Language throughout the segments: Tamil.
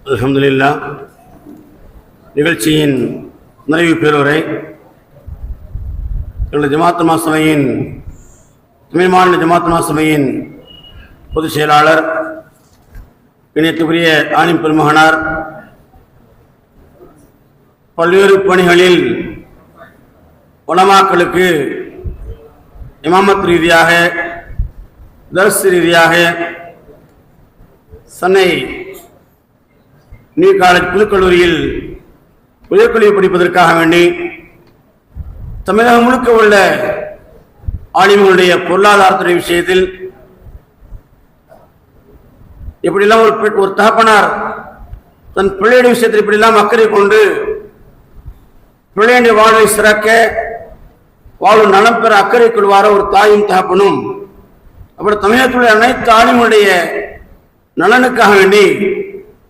அல்ஹம்துலில்லாஹ். நிகழ்ச்சியின் நிறைவு பெறுவரை எங்களது ஜமாத் சபையின் தமிழ் மாநில ஜமாத் சபையின் பொதுச் செயலாளர் இணையத்துக்குரிய ஆலிம் பெருமகனார் பல்வேறு பணிகளில் உலமாக்களுக்கு இமாமத் ரீதியாக தர்ஸ் ரீதியாக சென்னை நியூ காலேஜ் புதுக்கல்லூரியில் உயர்கல்வி படிப்பதற்காக வேண்டி தமிழகம் முழுக்க உள்ள ஆலிம்களுடைய பொருளாதாரத்துறை விஷயத்தில் எப்படியெல்லாம் ஒரு தகப்பனார் தன் பிள்ளையுடைய விஷயத்தில் இப்படியெல்லாம் அக்கறை கொண்டு பிள்ளையுடைய வாழ்வை சிறக்க வாழும் நலம் பெற அக்கறை கொள்வார ஒரு தாயும் தகப்பனும் அப்படி தமிழகத்தில் உள்ள அனைத்து ஆலிம்களுடைய நலனுக்காக வேண்டி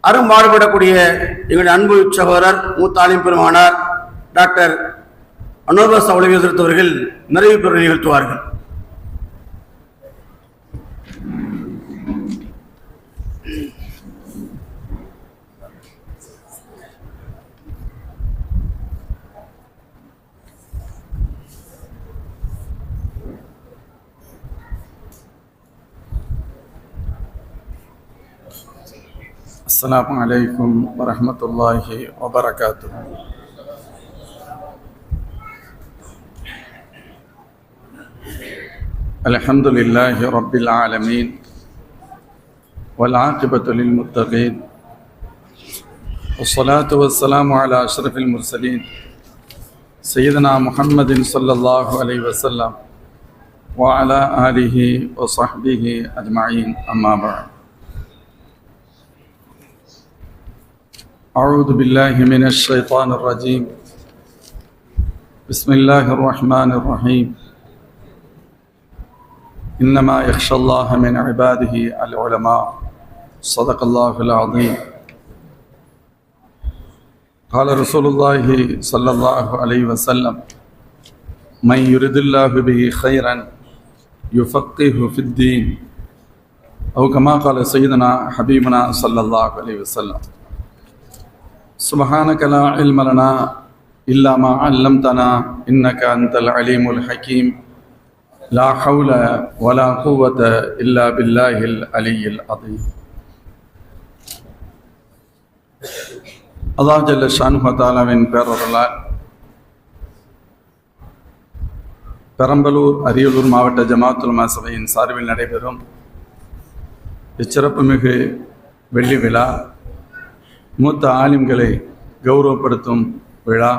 அரும்பாடுபடக்கூடிய எங்களுடைய அன்பு சகோதரர் மூத்த ஆலிம் பெருமானார் டாக்டர் அனோபாஸ் அவர்கள் நிறைவு பெற நிகழ்த்துவார்கள். السلام عليكم ورحمة الله وبركاته. الحمد لله رب العالمين والعاقبة للمتقين والصلاة والسلام على أشرف المرسلين سيدنا محمد صلى الله عليه وسلم وعلى آله وصحبه أجمعين أما بعد. أعوذ بالله من الشيطان الرجيم. بسم الله الرحمن الرحيم. إنما يخشى الله من عباده العلماء. صدق الله العظيم. قال رسول الله صلى الله عليه وسلم: من يرد الله به خيرا يفقهه في الدين، أو كما قال سيدنا حبيبنا صلى الله عليه وسلم. سبحانك لا علم لنا إلا ما علمتنا إنك أنت العليم الحكيم. لا حول ولا قوة إلا بالله العلي العظيم. அல்லாஹ் ஜல்ல ஷானுஹு தஆலாவின் பேரருளால் பெரம்பலூர் அரியலூர் மாவட்ட ஜமாத்துல் உலமா சபையின் சார்பில் நடைபெறும் இச்சிறப்புமிகு வெள்ளி விழா மூத்த ஆலிம்களை கௌரவப்படுத்தும் விழா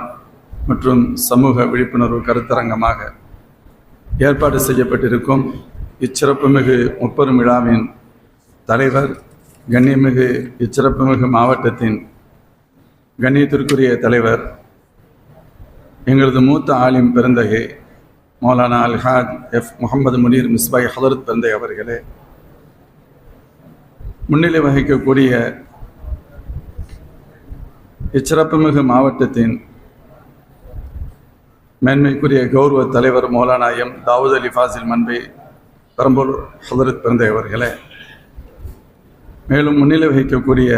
மற்றும் சமூக விழிப்புணர்வு கருத்தரங்கமாக ஏற்பாடு செய்யப்பட்டிருக்கும் இச்சிறப்புமிகு முப்பெரும் விழாவின் தலைவர், கண்ணியமிகு இச்சிறப்புமிகு மாவட்டத்தின் கண்ணியத்திற்குரிய தலைவர், எங்களது மூத்த ஆலிம் பெருந்தகை மௌலானா அல்ஹாஜ் எஃப் முகமது முனீர் மிஸ்பாய் ஹதரத் பெருந்தை அவர்களே, முன்னிலை வகிக்கக்கூடிய இச்சிறப்புமிகு மாவட்டத்தின் மேன்மைக்குரிய கௌரவ தலைவர் மௌலானா எம் தாவூத் அலி ஃபாசில் மன்பை பெரம்பலூர் ஹதரத் பெருந்தை அவர்களே, மேலும் முன்னிலை வகிக்கக்கூடிய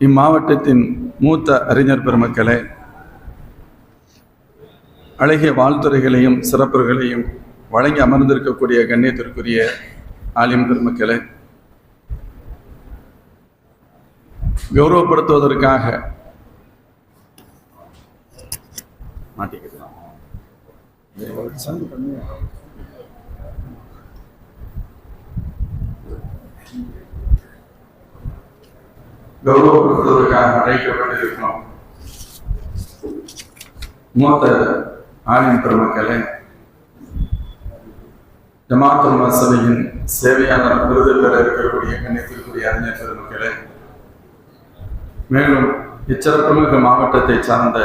இம்மாவட்டத்தின் மூத்த அறிஞர் பெருமக்களே, அழகிய வாழ்த்துறைகளையும் சிறப்புகளையும் வழங்கி அமர்ந்திருக்கக்கூடிய கண்ணியத்திற்குரிய ஆலிம் பெருமக்களே, கௌரவப்படுத்துவதற்காக அழைக்கப்பட்டிருக்கிறோம் மூத்த ஆலிம் பெருமக்களே, ஜமாத் உலமா சபையின் சேவையாளர் விருது பெற இருக்கக்கூடிய கண்ணியத்திற்குரிய அறிஞர் பெருமக்களே, மேலும் இச்சிறப்புமிகு மாவட்டத்தை சார்ந்த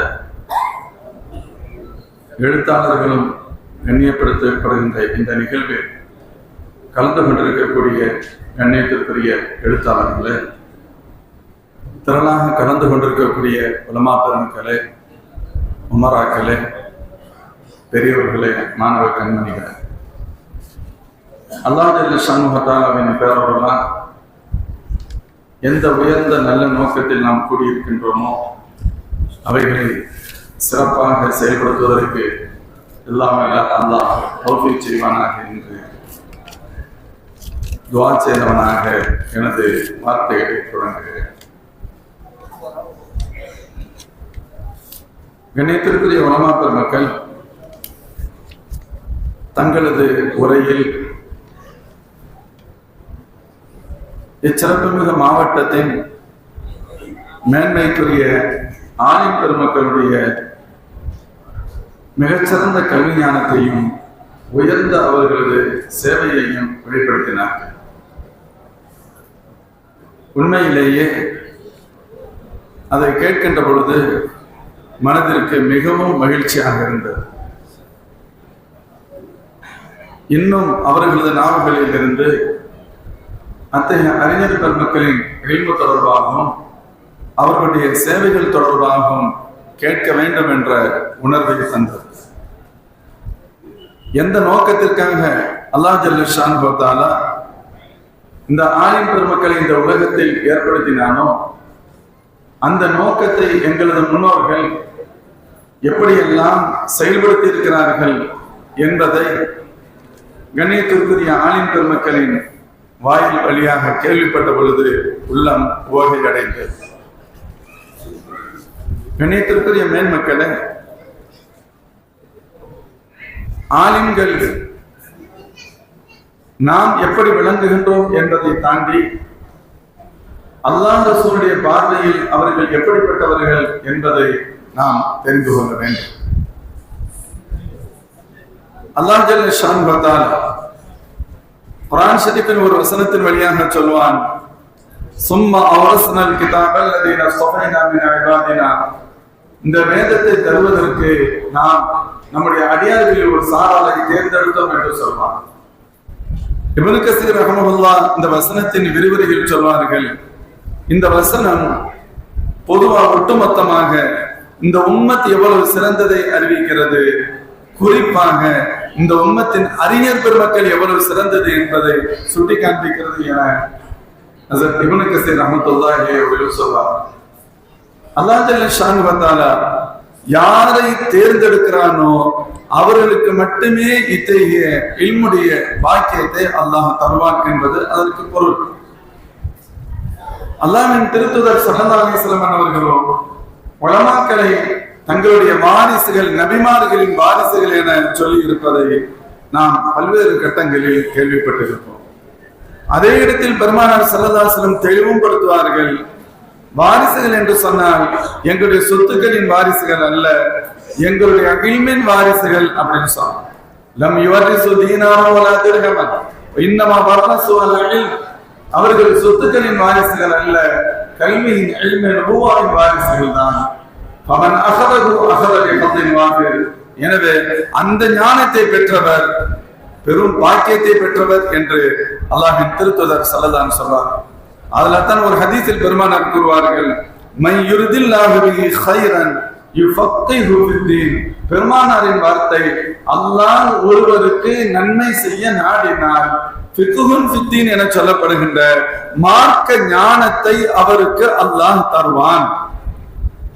எழுத்தாளர்களும் கண்ணியப்படுத்தப்படுகின்ற இந்த நிகழ்வில் கலந்து கொண்டிருக்கக்கூடிய கண்ணியத்திற்குரிய எழுத்தாளர்களே, திரளாக கலந்து கொண்டிருக்கக்கூடிய உலமா பெருமக்களே, உமராக்களே, பெரியவர்களே, மாணவ கண்மணிகளே, அல்லாஹ் ஜல்ல ஷானுஹு பேரவர்களால் எந்த உயர்ந்த நல்ல நோக்கத்தில் நாம் கூடியிருக்கின்றோமோ அவைகளை சிறப்பாக செயல்படுத்துவதற்கு எல்லாம் அல்லாஹ் தௌஃபீக் செய்வானாக என்று துஆ செய்தவனாக எனது வார்த்தைகளை தொடங்குகிறேன். கண்ணியத்திற்குரிய உலமா பெருமக்கள் தங்களது உரையில் இச்சிறப்புமிகு மாவட்டத்தின் மேன்மைக்குரிய ஆலிம் பெருமக்களுடைய மிகச்சிறந்த கல்வி ஞானத்தையும் உயர்ந்த அவர்களது சேவையையும் வெளிப்படுத்தினார்கள். உண்மையிலேயே அதை கேட்கின்ற பொழுது மனதிற்கு மிகவும் மகிழ்ச்சியாக இருந்தது. இன்னும் அவர்களது நாவுகளில் இருந்து அத்தகைய அறிஞர் பெருமக்களின் இல்மு தொடர்பாகவும் அவர்களுடைய சேவைகள் தொடர்பாகவும் கேட்க வேண்டும் என்ற உணர்வை தந்தது. எந்த நோக்கத்திற்காக அல்லாஹ் ஜல்ல ஷானுஹு தஆலா இந்த ஆலிம் பெருமக்களை இந்த உலகத்தில் ஏற்படுத்தினானோ அந்த நோக்கத்தை எங்களது முன்னோர்கள் எப்படியெல்லாம் செயல்படுத்தி இருக்கிறார்கள் என்பதை கண்ணியத்திற்குரிய ஆலிம் பெருமக்களின் வாயில் வழியாக கேள்விப்பட்ட பொழுது உள்ளம் உவகை அடைந்தது. கண்ணியத்திற்குரிய மேன்மக்களே, ஆலிம்கள் நாம் எப்படி விளங்குகின்றோம் என்பதை தாண்டி அல்லாஹ் ரசூலுடைய பார்வையில் அவர்கள் எப்படிப்பட்டவர்கள் என்பதை நாம் தெரிந்து கொள்ள வேண்டும். அல்லாஹ் ஜல்ல ஷானுஹு தஆலா குர்ஆன் ஷரீஃபின் ஒரு வசனத்தின் வழியாக சொல்வான், சும்ம அவ்ரஸ்னல் கிதாபல் லதீன ஸஃபைனா மின் இபாதினா, இந்த வேதத்தை தருவதற்கு நாம் நம்முடைய அடியார்களில் ஒரு சாராரை தேர்ந்தெடுத்தோம் என்று சொல்வான். இப்னு கஸீர் ரஹ்மத்துல்லாஹ் இந்த வசனத்தின் விரிவுரையில் சொல்வார்கள், இந்த வசனம் பொதுவாக ஒட்டுமொத்தமாக இந்த உம்மத் எவ்வளவு சிறந்ததை அறிவிக்கிறது, குறிப்பாக இந்த உம்மத்தின் அறிஞர் பெருமக்கள் எவ்வளவு சிறந்தது என்பதை சுட்டி காண்பிக்கிறது என ஹஸரத் இப்னு கஸீர் ரஹ்மத்துல்லாஹி அலைஹி சொல்வார். அல்லாஹ் ஜல்ல ஷானுஹு தஆலா யாரை தேர்ந்தெடுக்கிறானோ அவர்களுக்கு மட்டுமே இத்தகைய இல்முடைய பாக்கியத்தை அல்லாஹ் தருவான் என்பது அதற்கு பொருள். அல்லாஹ்வின் திருத்தூதர் ஸல்லல்லாஹு அலைஹி வஸல்லம் அவர்களோ உலமாக்களை தங்களுடைய வாரிசுகள், நபிமார்களின் வாரிசுகள் என சொல்லி இருப்பதை நாம் பல்வேறு கட்டங்களில் கேள்விப்பட்டிருப்போம். அதே இடத்தில் பெருமானார் ஸல்லல்லாஹு அலைஹி வஸல்லம் தெளிவும் படுத்துவார்கள், வாரிசுகள் என்று சொன்னால் எங்களுடைய சொத்துக்களின் வாரிசுகள் அல்ல, எங்களுடைய இல்மின் வாரிசுகள் அப்படின்னு சொன்னார். லம் யுவரிசு தீனாரன் வலா திர்ஹமன் இன்னமா வரஸு அல் இல்ம், அவர்கள் சொத்துக்களின் வாரிசுகள் அல்ல, கல்வியின் இல்மின் நுபுவத்தின் வாரிசுகள் தான். ஃபமன் அஹதஹு அஹத பிஹத்தின் வாஃபிர், எனவே அந்த ஞானத்தை பெற்றவர் பெரும் பாக்கியத்தை பெற்றவர் என்று அல்லாஹ்வின் திருத்தூதர் ஸல்லல்லாஹு அலைஹி சொல்றார். அதுலதான் ஒரு ஹதீஸில் பெருமானார் கூறுவார்கள், மை யுரிதில்லாஹு பிஹி கைரன் யுஃபக்கிஹு ஃபித்தீன், பெருமானாரின் வார்த்தை அல்லாஹ் ஒருவருக்கு நன்மை செய்ய நாடினால் ஃபிக்ஹுன் ஃபித்தீன் என சொல்லப்படுகின்ற மார்க்க ஞானத்தை அவருக்கு அல்லாஹ் தருவான்.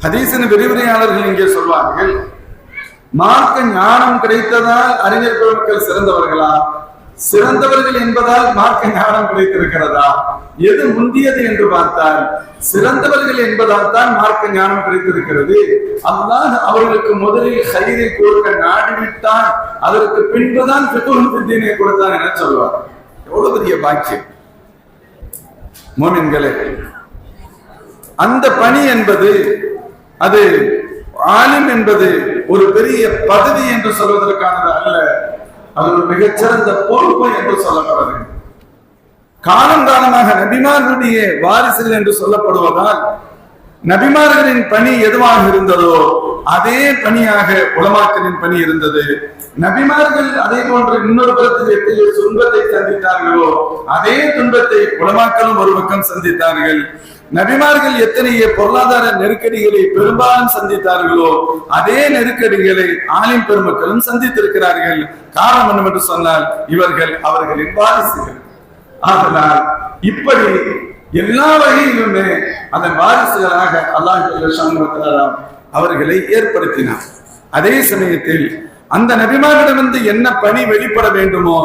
ஹதீஸின் விரிவுரையாளர்கள் இங்கே சொல்வார்கள், மார்க்க ஞானம் கிடைத்ததால் அறிஞர் பெருமக்கள் சிறந்தவர்களா, சிறந்தவர்கள் என்பதால் மார்க்க ஞானம் கிடைத்திருக்கிறதா? எது முந்தியது என்று பார்த்தால் சிறந்தவர்கள் என்பதால் தான் மார்க்க ஞானம் கிடைத்திருக்கிறது. அல்லாஹ் அவர்களுக்கு முதலில் கைரை கொடுக்க நாடிவிட்டான், அதற்கு பின்புதான் ஃபிக்ஹுல் ஃபித்தீனை கொடுத்தான் என சொல்வார். எவ்வளவு பெரிய பாக்கியம் மோமின்களே! அந்த பணி என்பது, அது ஆலிம் என்பது ஒரு பெரிய பதவி என்று சொல்வதற்கானது அல்ல, அது ஒரு மிகச்சிறந்த பொறுப்பு என்று சொல்லப்படுது. காலங்காலமாக நபிமார்களுடைய வாரிசுகள் என்று சொல்லப்படுவதால் நபிமார்களின் பணி எதுவாக இருந்ததோ அதே பணியாக உலமாக்களின் பணி இருந்தது. நபிமார்கள் அதே போன்று இன்னொரு புறத்தில் எத்தகைய துன்பத்தை சந்தித்தார்களோ அதே துன்பத்தை உலமாக்களும் ஒரு பக்கம் சந்தித்தார்கள். நபிமார்கள் எத்தனைய பொருளாதார நெருக்கடிகளை பெரும்பாலும் சந்தித்தார்களோ அதே நெருக்கடிகளை ஆலிம் பெருமக்களும் சந்தித்திருக்கிறார்கள். காரணம் என்னவென்று சொன்னால் இவர்கள் அவர்களின் வாரிசுகள். அதனால் இப்படி எல்லா வகையிலுமே அதன் வாரிசுகளாக அல்லாஹ் அவர்களை ஏற்படுத்தினார். அதே சமயத்தில் அந்த நபிமாரிடமிருந்து என்ன பணி வெளிப்பட வேண்டுமோ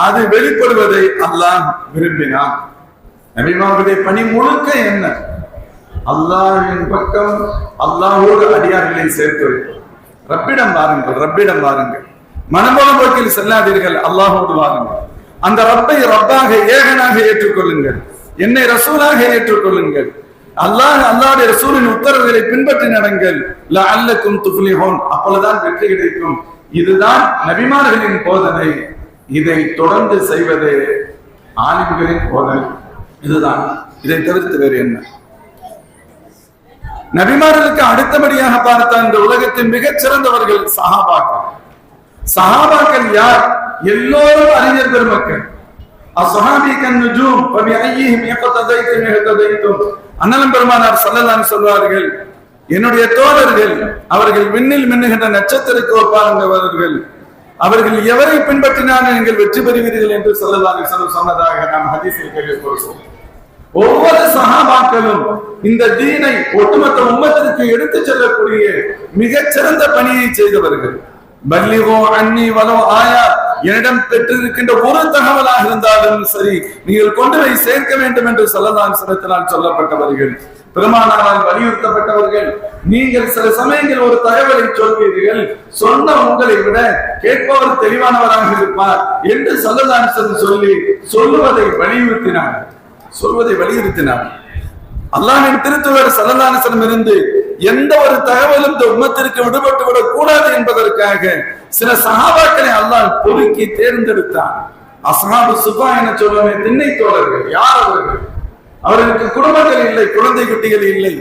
அது வெளிப்படுவதை அல்லாஹ் விரும்பினான். நபிமாருடைய பணி முழுக்க என்ன? அல்லாஹ்வின் பக்கம் அல்லாஹோடு அடியார்களை சேர்த்து ரப்பிடம் வாருங்கள், ரப்பிடம் வாருங்கள், மனம்போல போக்கில் செல்லாதீர்கள், அல்லாஹோடு வாருங்கள். அந்த ரப்பை ரப்பாக ஏகனாக ஏற்றுக்கொள்ளுங்கள், என்னை ரசூலாக ஏற்றுக்கொள்ளுங்கள், அல்லாஹ்வுடைய ரசூலின் உத்தரவுகளை பின்பற்றி நடங்கள், லஅல்லக்கும் துஃப்லிஹூன், அப்பொழுதுதான் வெற்றி கிடைக்கும். இதுதான் நபிமார்களின் போதனை. இதை தொடர்ந்து செய்வது ஆலிம்களின் போதனை. இதுதான், இதை தவிர்த்து வேறு என்ன? நபிமார்களுக்கு அடுத்தபடியாக பார்த்த இந்த உலகத்தின் மிகச் சிறந்தவர்கள் சஹாபாக்கள். சஹாபாக்கள் யார்? எல்லோரும் அறிஞர் பெருமக்கள். அண்ணலம் பெருமானார் ஸல்லல்லாஹு அலைஹி சொல்வார்கள், என்னுடைய தோழர்கள் அவர்கள் விண்ணில் மின்னுகின்ற நட்சத்திரக்கு ஒப்பானவர்கள், அவர்கள் எவரை பின்பற்றினாலும் நீங்கள் வெற்றி பெறுவீர்கள் என்று ஸல்லல்லாஹு அலைஹி வஸல்லம் சொன்னதாக நாம் ஹதீஸில் கேள்விப்படுகிறோம். ஒவ்வொரு சஹாபாக்களும் இந்த தீனை ஒட்டுமொத்த உம்மத்திற்கு எடுத்துச் செல்லக்கூடிய மிகச் சிறந்த பணியை செய்தவர்கள். பல்லிகோ அன்னி வலோ ஆயா, என்னிடம் பெற்றிருக்கின்ற ஒரு தகவலாக இருந்தாலும் சரி நீங்கள் கொண்டு போய் சேர்க்க வேண்டும் என்று ஸல்லல்லாஹு அலைஹி வஸல்லம் சொல்லப்பட்டவர்கள், பெருமானாரால் வலியுறுத்தப்பட்டவர்கள். நீங்கள் சில சமயங்கள் ஒரு தகவலை சொல்வீர்கள், சொன்ன உங்களை விட கேட்பவர் தெளிவானவராக இருப்பார் என்று ஸல்லல்லாஹு அலைஹி வஸல்லம் சொல்லி சொல்லுவதை வலியுறுத்தினார். அல்லாஹ்வின் திருத்தூதர் ஸல்லல்லாஹு அலைஹி வஸல்லம் இருந்து எந்த ஒரு தகவலும் இந்த உம்மத்திற்கு விடுபட்டு விடக் கூடாது என்பதற்காக சில சஹாபாக்களை அல்லாஹ் பொறுக்கி தேர்ந்தெடுத்தான். அஸ்ஹாபு சுஃபா என சொல்லுமே திண்ணை தோழர்கள். யார் அவர்கள்? அவர்களுக்கு குடும்பங்கள் இல்லை, குழந்தை குட்டிகள் இல்லை.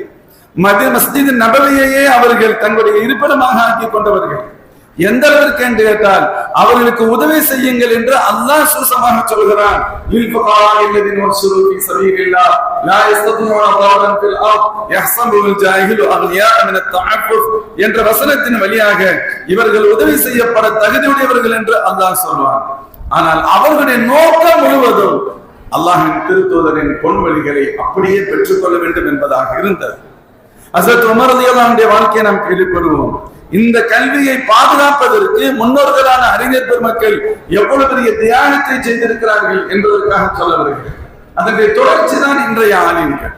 மஸ்ஜித் நபவியையே அவர்கள் தங்களுடைய இருப்பிடமாக ஆக்கி கொண்டவர்கள். எந்த அளவிற்கு என்று கேட்டால் அவர்களுக்கு உதவி செய்யுங்கள் என்று அல்லாஹ் சுசமாக சொல்கிறான். என்ற வசனத்தின் வழியாக இவர்கள் உதவி செய்யப்பட தகுதியுடையவர்கள் என்று அல்லாஹ் சொல்வான். ஆனால் அவர்களுடைய நோக்கம் முழுவதும் அல்லாஹ்வின் திருத்தூதரின் பொன்வழிகளை அப்படியே பெற்றுக்கொள்ள வேண்டும் என்பதாக இருந்தது. ஹஸரத் உமர் ரலியல்லாஹு அன்ஹுடைய வாழ்க்கையை நாம் கேள்விப்படுவோம். இந்த கல்வியை பாதுகாப்பதற்கு முன்னோர்களான அறிஞர் பெருமக்கள் எவ்வளவு பெரிய தியாகத்தை செய்திருக்கிறார்கள் என்பதற்காக சொல்ல வருகிறேன். அதனுடைய தொடர்ச்சி தான் இன்றைய ஆலிம்கள்.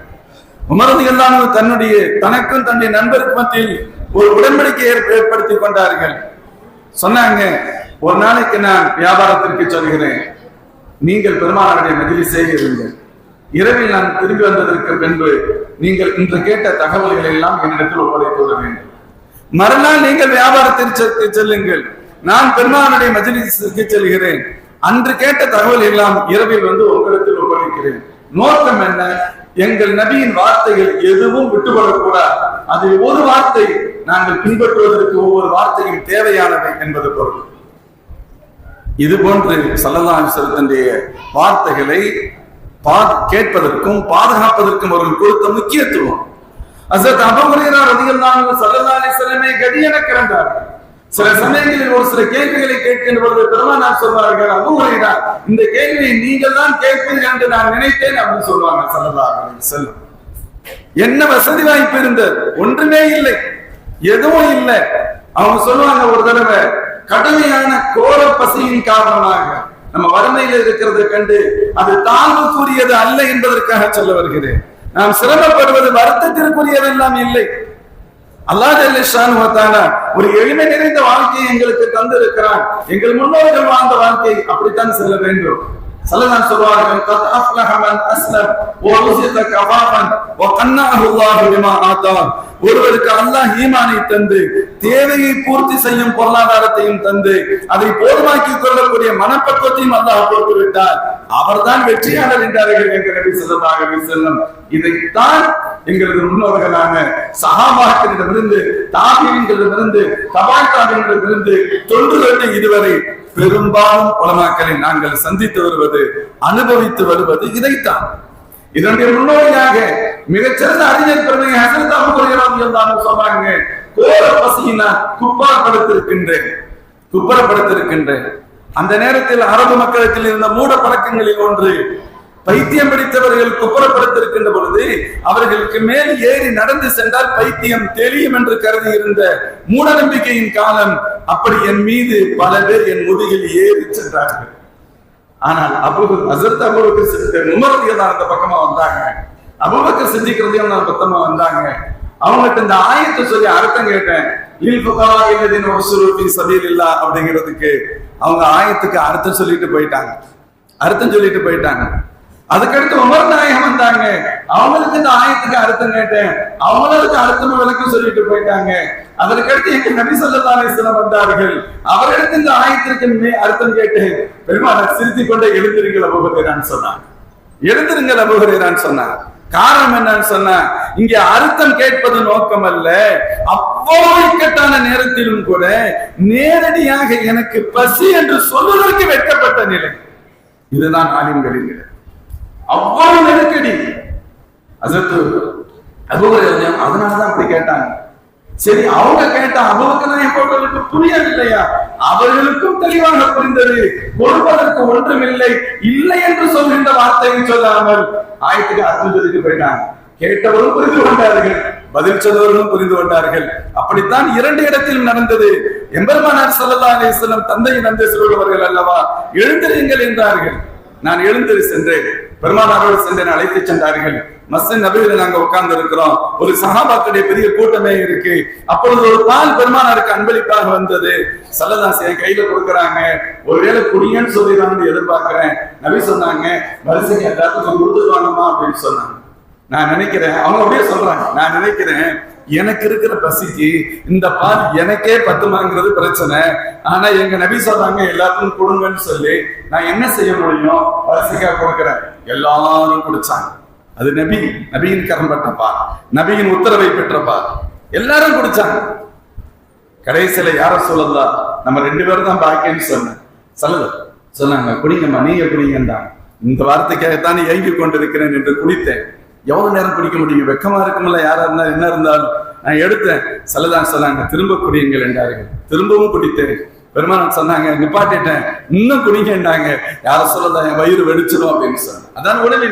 உமர் ரலியல்லாஹு அன்ஹு தன்னுடைய தனக்கும் தன்னுடைய நண்பருக்கு மத்தியில் ஒரு உடன்படிக்கை ஏற்படுத்தி கொண்டார்கள். சொன்னாங்க, ஒரு நாளைக்கு நான் வியாபாரத்திற்கு சொல்கிறேன், நீங்கள் பெருமானாருடைய மஜ்லிஸே இருங்கள், இரவில் நான் திரும்பி வந்ததற்கு பின்பு நீங்கள் இன்று கேட்ட தகவல்களை எல்லாம் என்னிடத்தில் ஒப்படைத்து விட வேண்டும். மறுநாள் நீங்கள் வியாபாரத்திற்கு செல்லுங்கள், நான் பெருமானுடைய மஜ்லிஸுக்கு செல்கிறேன், அன்று கேட்ட தகவல் எல்லாம் இரவில் வந்து உங்களிடத்தில் ஒப்படைக்கிறேன். நோக்கம் என்ன? எங்கள் நபியின் வார்த்தைகள் எதுவும் விட்டுவிடக்கூடாது, அதில் ஒரு வார்த்தை நாங்கள் பின்பற்றுவதற்கு ஒவ்வொரு வார்த்தையும் தேவையானவை என்பது பொருள். இது போன்று ஸல்லல்லாஹு அலைஹி வஸல்லம் வார்த்தைகளை கேட்பதற்கும் பாதுகாப்பதற்கும் அவர்கள் கொடுத்த முக்கியத்துவம். ஹஸரத் அபூ ஹுரைரா ரலியல்லாஹு அன்ஹு ஸல்லல்லாஹு அலைஹி வஸல்லமை கதியென கிடந்தார். சில சமயங்களில் ஒரு சில கேள்விகளை கேட்கின்ற பொழுது பெருமானார் சொல்வார்கள், அபூ ஹுரைரா இந்த கேள்வியை நீங்கள் தான் கேட்பீர்கள் என்று நான் நினைத்தேன் அப்படின்னு சொல்லுவாங்க ஸல்லல்லாஹு அலைஹி வஸல்லம். என்ன வசதி வாய்ப்பு இருந்தது? ஒன்றுமே இல்லை, எதுவும் இல்லை. அவங்க சொல்லுவாங்க, ஒரு தடவை கடுமையான கோர பசியின் காரணமாக நம்ம வறுமையில இருக்கிறதை கண்டு அது தாழ்வுக்குரியது அல்ல என்பதற்காக சொல்ல வருகிறேன். நாம் சிரமப்படுவது வருத்தத்திற்குரியதெல்லாம் இல்லை. அல்லாஹ் ஜல்ல ஷானுஹு வ தஆலா ஒரு எளிமை நிறைந்த வாழ்க்கையை எங்களுக்கு தந்திருக்கிறான். எங்கள் முன்னோர்கள் வாழ்ந்த வாழ்க்கை அப்படித்தான் செல்ல வேண்டும். ஸல்லல்லாஹு சொல்வார்கள், கத் அஃப்லஹ மன் அஸ்லம் வ ருஸிக கஃபாஃபன் வ கன்னஹு அல்லாஹு பிமா ஆதா. ஒருவருக்கு அல்லாஹ் ஈமானை தந்து தேவையை பூர்த்தி செய்யும் பொருளாதாரத்தையும் தந்து அதை போதுமாக்கி கொள்ளக்கூடிய மனப்பக்குவத்தையும் அல்லாஹ் கொடுத்து விட்டார், அவர்தான் வெற்றியாளர் என்றார்கள் என்கிற நபி ஸல்லல்லாஹு அலைஹி வஸல்லம். இதைத்தான் எங்களது முன்னோர்களான சஹாபாக்களிடமிருந்து, தாபீன்களிடமிருந்து, தபாய் தாபீன்களிடமிருந்து தொன்று இதுவரை பெரும்பாலும் உலமாக்களை நாங்கள் சந்தித்து வருவது, அனுபவித்து வருவது இதைத்தான். இதனுடைய முன்னோடியாக மிகச்சிறந்த அறிஞர் பெருமை ஹஸரத் அபூ ஹுரைரா ரலியல்லாஹு சொல்றாங்க, கோர பசியினால் குப்புறப்படுத்திருக்கின்றேன். அந்த நேரத்தில் அரபு மக்களுக்கு இருந்த மூட பழக்கங்களில் ஒன்று, பைத்தியம் பிடித்தவர்கள் குப்புறப்படுத்திருக்கின்ற பொழுது அவர்களுக்கு மேல் ஏறி நடந்து சென்றால் பைத்தியம் தெளியும் என்று கருதி இருந்த மூட நம்பிக்கையின் காலம். அப்படி என் மீது பல பேர் என் முதுகில் ஏறி சென்றார்கள். ஆனால் ஹஸரத் அபூபக்கர் சித்திக் உமர் ரலியல்லாஹு அந்த பக்கமா வந்தாங்க, அபூபக்கர் சித்திக் ரலியல்லாஹு அந்த பக்கமா வந்தாங்க. அவங்ககிட்ட இந்த ஆயத்தை சொல்லி அர்த்தம் கேட்டேன், லில் ஃபுகராஇல்லதீன உஹ்சிரு ஃபீ சபீலில்லாஹ் அப்படிங்கிறதுக்கு அவங்க ஆயத்துக்கு அர்த்தம் சொல்லிட்டு போயிட்டாங்க. அதுக்கடுத்து உமர் நாயகம் வந்தாங்க, அவங்களுக்கு இந்த ஆயத்துக்கு அர்த்தம் கேட்டேன், அவங்களுக்கு அர்த்தம் விளக்கம் சொல்லிட்டு போயிட்டாங்க. அதற்கடுத்து எங்க நபி ஸல்லல்லாஹு அலைஹி வஸல்லம் வந்தார்கள், அவர்களுக்கு இந்த ஆயத்திற்கு அர்த்தம் கேட்டேன். பெருமானார் சிரித்துக் கொண்டே எழுந்திருங்கள் அபூ ஹுரைரான்னு சொன்னாங்க. காரணம் என்னன்னு சொன்னா, இங்க அர்த்தம் கேட்பது நோக்கம் அல்ல, அவ்வளவு இக்கட்டான நேரத்திலும் கூட நேரடியாக எனக்கு பசி என்று சொல்வதற்கு வெட்கப்பட்ட நிலை. இதுதான் ஆலிம்களின் நிலை. அவ்வளவு நெருக்கடி. ஹஸரத் அபூ ஹுரைரா அதனாலதான் அப்படி கேட்டாங்க. சரி, அவங்க கேட்டா அபூபக்கருக்கு புரியவில்லையா? அவர்களுக்கும் தெளிவாக புரிந்தது. கொடுப்பதற்கு ஒன்றுமில்லை, இல்லை என்று சொல்கின்ற வார்த்தையை சொல்லாமல் ஆயத்துக்கு அர்த்தம் சொல்லிட்டு போயிட்டாங்க. கேட்டவரும் புரிந்து கொண்டார்கள், பதில் சொல்வர்களும் புரிந்து கொண்டார்கள். அப்படித்தான் இரண்டு இடத்திலும் நடந்தது. எம்பெருமானார் ஸல்லல்லாஹு அலைஹி வஸல்லம் தந்தையின் அன்பை சொல்பவர்கள் அல்லவா, எழுந்திருங்கள் என்றார்கள். நான் எழுந்திரு சென்றேன். பெருமானாரோடு சென்றேன், அழைத்து சென்றார்கள். மஸ்ஜித் நபவியில நாங்க உட்கார்ந்து இருக்கிறோம். ஒரு சஹாபாக்களுடைய பெரிய கூட்டமே இருக்கு. அப்பொழுது ஒரு பால் பெருமானாருக்கு அன்பளிப்பாக வந்தது. ஸல்லல்லாஹு என் கையில கொடுக்குறாங்க. ஒருவேளை குடியன்னு சொல்லிடுறாங்கன்னு எதிர்பார்க்கிறேன். நபி சொன்னாங்க, வரிசைக்கு எல்லாத்துக்கும் கொடுத்துருவாங்கம்மா அப்படின்னு சொன்னாங்க. நான் நினைக்கிறேன், அவங்க அப்படியே சொல்றாங்க, நான் நினைக்கிறேன் எனக்கு இருக்கிற பசிக்கு இந்த பால் எனக்கே பத்துமாங்கிறது பிரச்சனை. ஆனா எங்க நபி சொல்றாங்க எல்லாத்துக்கும் கொடுங்கன்னு சொல்லி நான் என்ன செய்ய முடியும், வரிசைக்கா கொடுக்கிறேன். எல்லாரும் குடிச்சாங்க. அது நபியின் கரம் பட்டப்பா, நபியின் உத்தரவை பெற்றப்பா, எல்லாரும் குடிச்சாங்க. கடைசியில யார சொல்லலாம், நம்ம 2 பேரும் தான் பாக்கியன்னு சொன்னாங்க, குடிங்கம்மா, நீங்க குடிங்கன்றாங்க. இந்த வார்த்தைக்காகத்தான் ஏங்கி கொண்டிருக்கிறேன் என்று குடித்தேன். எவ்வளவு நேரம் குடிக்க முடியும், வெக்கமா இருக்கும்ல, யாரா இருந்தா என்ன இருந்தாலும். நான் எடுத்தேன். ஸல்லல்லாஹு சொன்னாங்க, திரும்ப குடியுங்கள் என்றார்கள். திரும்பவும் குடித்தேன். பெருமானார் சொன்னாங்க, நிப்பாட்டிட்டேன், இன்னும் குடிங்கன்றாங்க. யார சொல்லலாம், என் வயிறு வெடிச்சிடும் அப்படின்னு சொன்னாங்க. அதான் உடனே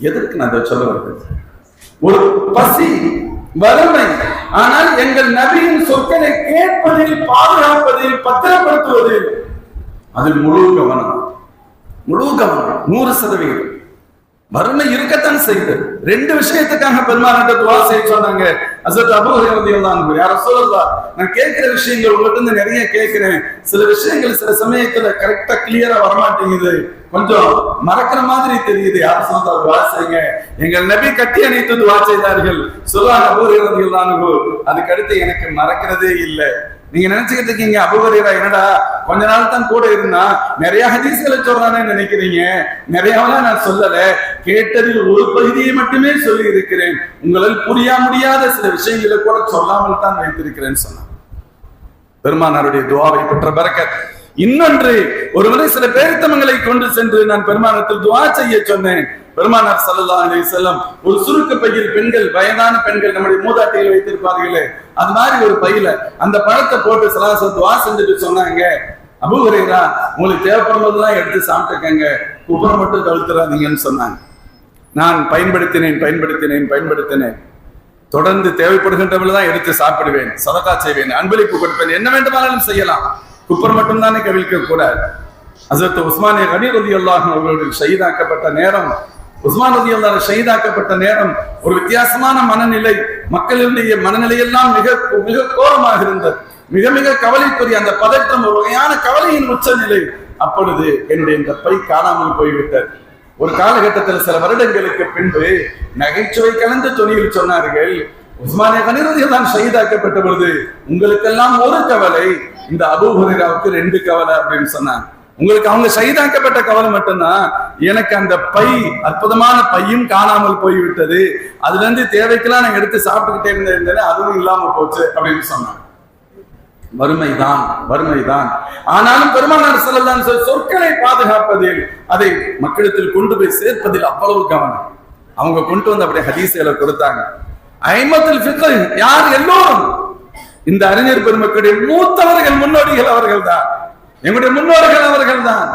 எதற்கு நான் அதை சொல்ல வருது, ஒரு பசி, வறுமை. ஆனால் எங்கள் நபியின் சொற்களை கேட்பதில், பாதுகாப்பதில், பத்திரப்படுத்துவதில் அதில் முழு கவனம் 100%. வறுமை இருக்கத்தான் செய்து 2 விஷயத்துக்காக பெருமானார்ட்ட துஆ செய்ய சொன்னாங்க. ஹஸரத் அபூ ஹுரைரா ரலியல்லாஹு அன்ஹு, யா ரசூலல்லாஹ், நான் கேட்கிற விஷயங்கள் உங்கள்ட்ட இருந்து நிறைய கேட்கிறேன். சில விஷயங்கள் சில சமயத்துல கரெக்டா கிளியரா வரமாட்டேங்குது, கொஞ்சம் மறக்கிற மாதிரி தெரியுது. யா ரசூலல்லாஹ், துஆ செய்யுங்க. எங்கள் நபி கட்டி அணைத்து துஆ செய்தார்கள். சொல்றாங்க அபூ ஹுரைரா ரலியல்லாஹு அன்ஹு, அதுக்கு அடுத்து எனக்கு மறக்கிறதே இல்லை. நீங்க நினைச்சுக்கிட்டு இருக்கீங்க, அபூ ஹுரைரா என்னடா கொஞ்ச நாள் தான் கூட இருந்தா நிறைய ஹதீஸ்களை சொல்றானே நினைக்கிறீங்க. நிறையவெல்லாம் நான் சொல்லல, கேட்டதில் ஒரு பகுதியை மட்டுமே சொல்லி இருக்கிறேன். உங்களால் புரிய முடியாத சில விஷயங்களை கூட சொல்லாமல் தான் வைத்திருக்கிறேன்னு சொன்னார். பெருமானாருடைய துஆவை பெற்ற பரக்கத். இன்னொன்று, ஒருமுறை சில பேரித்தமங்களை கொண்டு சென்று நான் பெருமானத்தில் துஆ செய்ய சொன்னேன். பெருமானார் ஸல்லல்லாஹு அலைஹி வஸல்லம் ஒரு சுருக்கு பையில் பெண்கள், வயதான பெண்கள் நம்முடைய மூதாட்டிகள் வைத்திருப்பார்களே, அது மாதிரி ஒரு பையில அந்த பழத்தை போட்டு ஸல்லல்லாஹு துஆ செஞ்சுட்டு சொன்னாங்க, அபூ ஹுரைரா, உங்களுக்கு தேவைப்படும் போதெல்லாம் எடுத்து சாப்பிட்டுக்கங்க, குப்புறம் மட்டும் கழுத்துறாதீங்கன்னு சொன்னாங்க. நான் பயன்படுத்தினேன். தொடர்ந்து தேவைப்படுகின்றவர்கள் தான் எடுத்து சாப்பிடுவேன், சதகா செய்வேன், அன்பளிப்பு கொடுப்பேன், என்ன வேண்டுமானாலும் செய்யலாம், குப்புறம் மட்டும் தானே கவிழ்க்க கூடாது. ஹஸரத் உஸ்மான் கனி ரலியல்லாஹு அவர்கள் ஷஹீதாக்கப்பட்ட நேரம், உஸ்மான் ரலியல்லாஹு ஷஹீதாக்கப்பட்ட நேரம் ஒரு வித்தியாசமான மனநிலை, மக்களுடைய மனநிலையெல்லாம் மிக மிக கோரமாக இருந்தது. மிக மிக கவலைக்குரிய அந்த பதற்றம், ஒரு வகையான கவலையின் உச்சநிலை. அப்பொழுது என்னுடைய இந்த பை காணாமல் போய்விட்டது. ஒரு காலகட்டத்தில் சில வருடங்களுக்கு பின்பு நகைச்சுவை கலந்த துணியில் சொன்னார்கள், உஸ்மான் கனி ரலியல்லாஹு ஷஹீதாக்கப்பட்ட பொழுது உங்களுக்கெல்லாம் ஒரு கவலை, இந்த அபூ ஹுரைராவுக்கு 2 கவலை அப்படின்னு சொன்னாங்க. உங்களுக்கு அவங்க ஷஹீதாக்கப்பட்ட கவலை மட்டும்தான், எனக்கு அந்த பை, அற்புதமான பையும் காணாமல் போய்விட்டது, அதுல இருந்து தேவைக்கெல்லாம் நான் எடுத்து சாப்பிட்டுக்கிட்டே இருந்தேன், அதுவும் இல்லாம போச்சு அப்படின்னு சொன்னாங்க. வறுமைதான். ஆனாலும் பெருமானார் ஸல்லல்லாஹு அலைஹி வஸல்லம் சொற்களை பாதுகாப்பதில், அதை மக்களிடத்தில் கொண்டு போய் சேர்ப்பதில் அவ்வளவு கவனம். அவங்க கொண்டு வந்து அப்படியே ஹதீஸ்களை கொடுத்தாங்க. ஐமத்துல் ஃபிக்ஹ் யார்? எல்லோரும் இந்த அறிஞர் பெருமக்களுடைய மூத்தவர்கள், முன்னோடிகள் அவர்கள் தான். எங்களுடைய முன்னோர்கள் அவர்கள் தான்.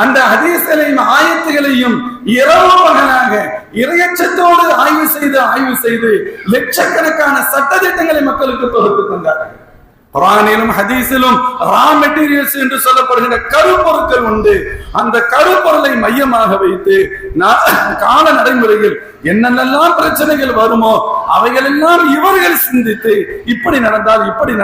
அந்த ஹதீஸ்களையும் ஆயத்துகளையும் இரவு பகலாக இறையச்சத்தோடு ஆய்வு செய்து லட்சக்கணக்கான சட்டதிட்டங்களை மக்களுக்கு தொகுத்து தந்தார்கள். குர்ஆனிலும் ஹதீஸிலும் ரா மெட்டீரியல்ஸ் என்று சொல்லப்படுகின்ற கருப்பொருட்கள் உண்டு. அந்த கருப்பொருளை மையமாக வைத்து கால நடைமுறையில் என்னென்னலாம் பிரச்சனைகள் வருமோ அவைகளெல்லாம் இவர்கள் சிந்தித்து, இப்படி நடந்தால் அப்படி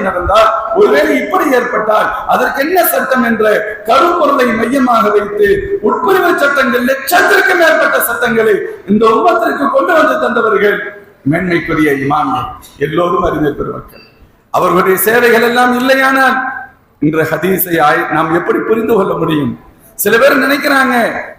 நடந்தால், ஒருவேளை இப்படி ஏற்பட்டால் அதற்கு என்ன சட்டம் என்ற கருப்பொருளை மையமாக வைத்து உட்பிரிவு சட்டங்கள், லட்சத்திற்கு மேற்பட்ட சட்டங்களை இந்த உம்மத்திற்கு கொண்டு வந்து தந்தவர்கள் மேன்மைக்குரிய இமாம்கள், எல்லோரும் அறிஞர் பெருமக்கள். அவர்களுடைய சேவைகள் எல்லாம் இல்லையானால் இன்று ஹதீஸை நாம் எப்படி புரிந்து கொள்ள முடியும்? சில பேர் நினைக்கிறாங்க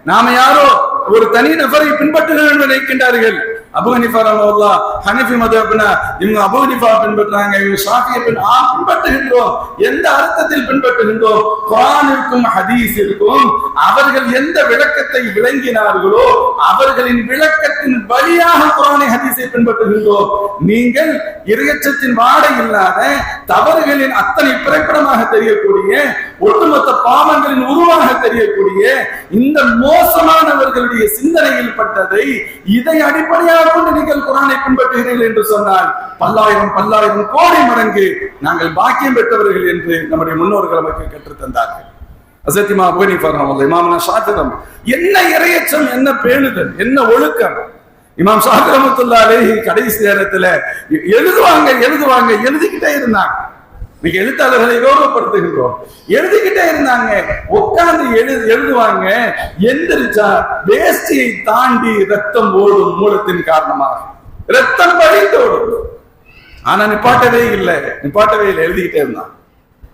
நாம யாரோ ஒரு தனி நபரை பின்பற்றுகிறோம் என்று நினைக்கின்றார்கள். அபூ ஹனீஃபா ரஹ்மத்துல்லாஹ் ஹனஃபி மذஹப்னா இவங்க அபூ ஹனீஃபா பின்பற்றுறாங்க, இவங்க ஷாஃபியை பின்பற்றுகின்றோம். எந்த அர்த்தத்தில் பின்பற்றுகின்றோம்? குர்ஆனிற்கும் ஹதீஸிற்கும் அவர்கள் எந்த விளக்கத்தை விளங்கினார்களோ அவர்களின் விளக்கத்தின் வழியாக குர்ஆனை ஹதீஸை பின்பற்றுகின்றோம். நீங்கள் இறையச்சத்தின் வாடை இல்லாத தவறுகளின் அத்தனை பிறப்பிடமாக தெரியக்கூடிய, ஒட்டுமொத்த பாவங்களின் உருவாக தெரியக்கூடிய இந்த மோசமானவர்களுடைய சிந்தனையில் பட்டதை, இதை அடிப்படையாக கொண்டு நீங்கள் குர்ஆனை பின்பற்றுகிறீர்கள் என்று சொன்னால் பல்லாயிரம் கோடி மடங்கு நாங்கள் பாக்கியம் பெற்றவர்கள் என்று நம்முடைய முன்னோர்கள் நமக்கு கற்றுத் தந்தார்கள். ஹஸரத் இமாம் அபூ ஹனீஃபா ரஹ்மத்துல்லாஹி, இமாம் ஷாஃபிஈ என்ன இறையச்சம், என்ன பேணுதல், என்ன ஒழுக்கம். இமாம் ஷாஃபிஈ ரஹ்மத்துல்லாஹி அலைஹி கடைசி நேரத்துல எழுதிக்கிட்டே இருந்தாங்க. இன்னைக்கு எழுத்தாளர்களை கௌரவப்படுத்துகின்றோம். எழுதிக்கிட்டே இருந்தாங்க, உட்கார்ந்து எழுதுவாங்க. எந்திரிச்சா வேஷ்டியை தாண்டி ரத்தம் ஓடும், மூலத்தின் காரணமாக ரத்தம் வழிந்தோடும். ஆனா நிப்பாட்டவே இல்லை, எழுதிக்கிட்டே இருந்தான்.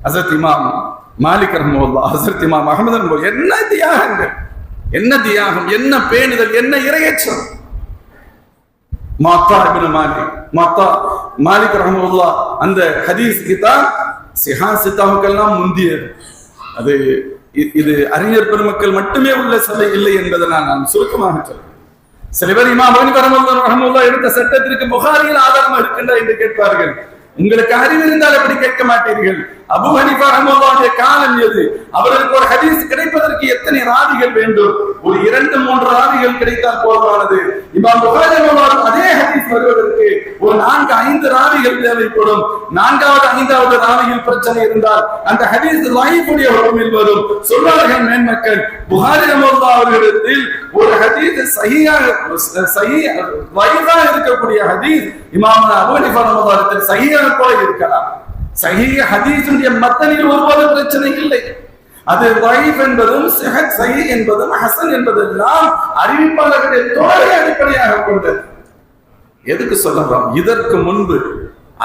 ஹஸரத் இமாம் மாலிக் ரஹ்மத்துல்லாஹ், ஹஸரத் இமாம் அஹ்மத் ரஹ்மத்துல்லாஹ், என்ன தியாகங்கள், என்ன தியாகம், என்ன பேணுதல், என்ன இறையச்சம். மாலிக் ரஹ்மத்துல்லாஹ் அந்த ஹதீஸ் கிதாப் சிஹாசித்தாவுக்கெல்லாம் முந்தியது. அது இது அறிஞர் பெருமக்கள் மட்டுமே உள்ள சபை இல்லை என்பதை நான் சுருக்கமாக சொல்றேன். சில பேர் இமாம் அபூ ஹனீஃபா ரஹ்மத்துல்லாஹ் எடுத்த சட்டத்திற்கு புகாரியில் ஆதாரமா இருக்கின்றா என்று கேட்பார்கள். உங்களுக்கு அறிவு இருந்தால் அப்படி கேட்க மாட்டீர்கள். அபூ ஹனீஃபா ரஹ்மத்துல்லாஹுடைய காலம் எது? அவர்களுக்கு ஒரு ஹதீஸ் கிடைப்பதற்கு எத்தனை ராவிகள் வேண்டும்? ஒரு 2-3 ராவிகள் கிடைத்தால் போதுமானது. இமாம் புகாரி ரஹ்மத்துல்லாஹ் அதே ஹதீஸ் வருவதற்கு ஒரு 4-5 ராவிகள் தேவைப்படும். 4வது 5வது ராவியில் பிரச்சனை இருந்தால் அந்த ஹதீஸ் லைஃபுடைய ஹுக்மில் வரும். சொல்வார்கள் மேன்மக்கள், புகாரி ரஹ்மத்துல்லாஹ் அவர்களிடத்தில் ஒரு ஹதீஸ் சஹீஹாக இருக்கக்கூடிய ஹதீஸ் இமாம் அபூ ஹனீஃபா ரஹ்மத்துல்லாஹ் சஹீஹாக கூட இருக்கலாம். சஹீஹ் ஹதீஸுடைய மத்தனில் ஒருபோது பிரச்சனை இல்லை. அது தைஃப் என்பதும் சஹீஹ் என்பதும் ஹஸன் என்பதெல்லாம் அறிவிப்பாளர்களுடைய தோழரை அடிப்படையாக கொண்டது. எதுக்கு சொல்றோம்? இதற்கு முன்பு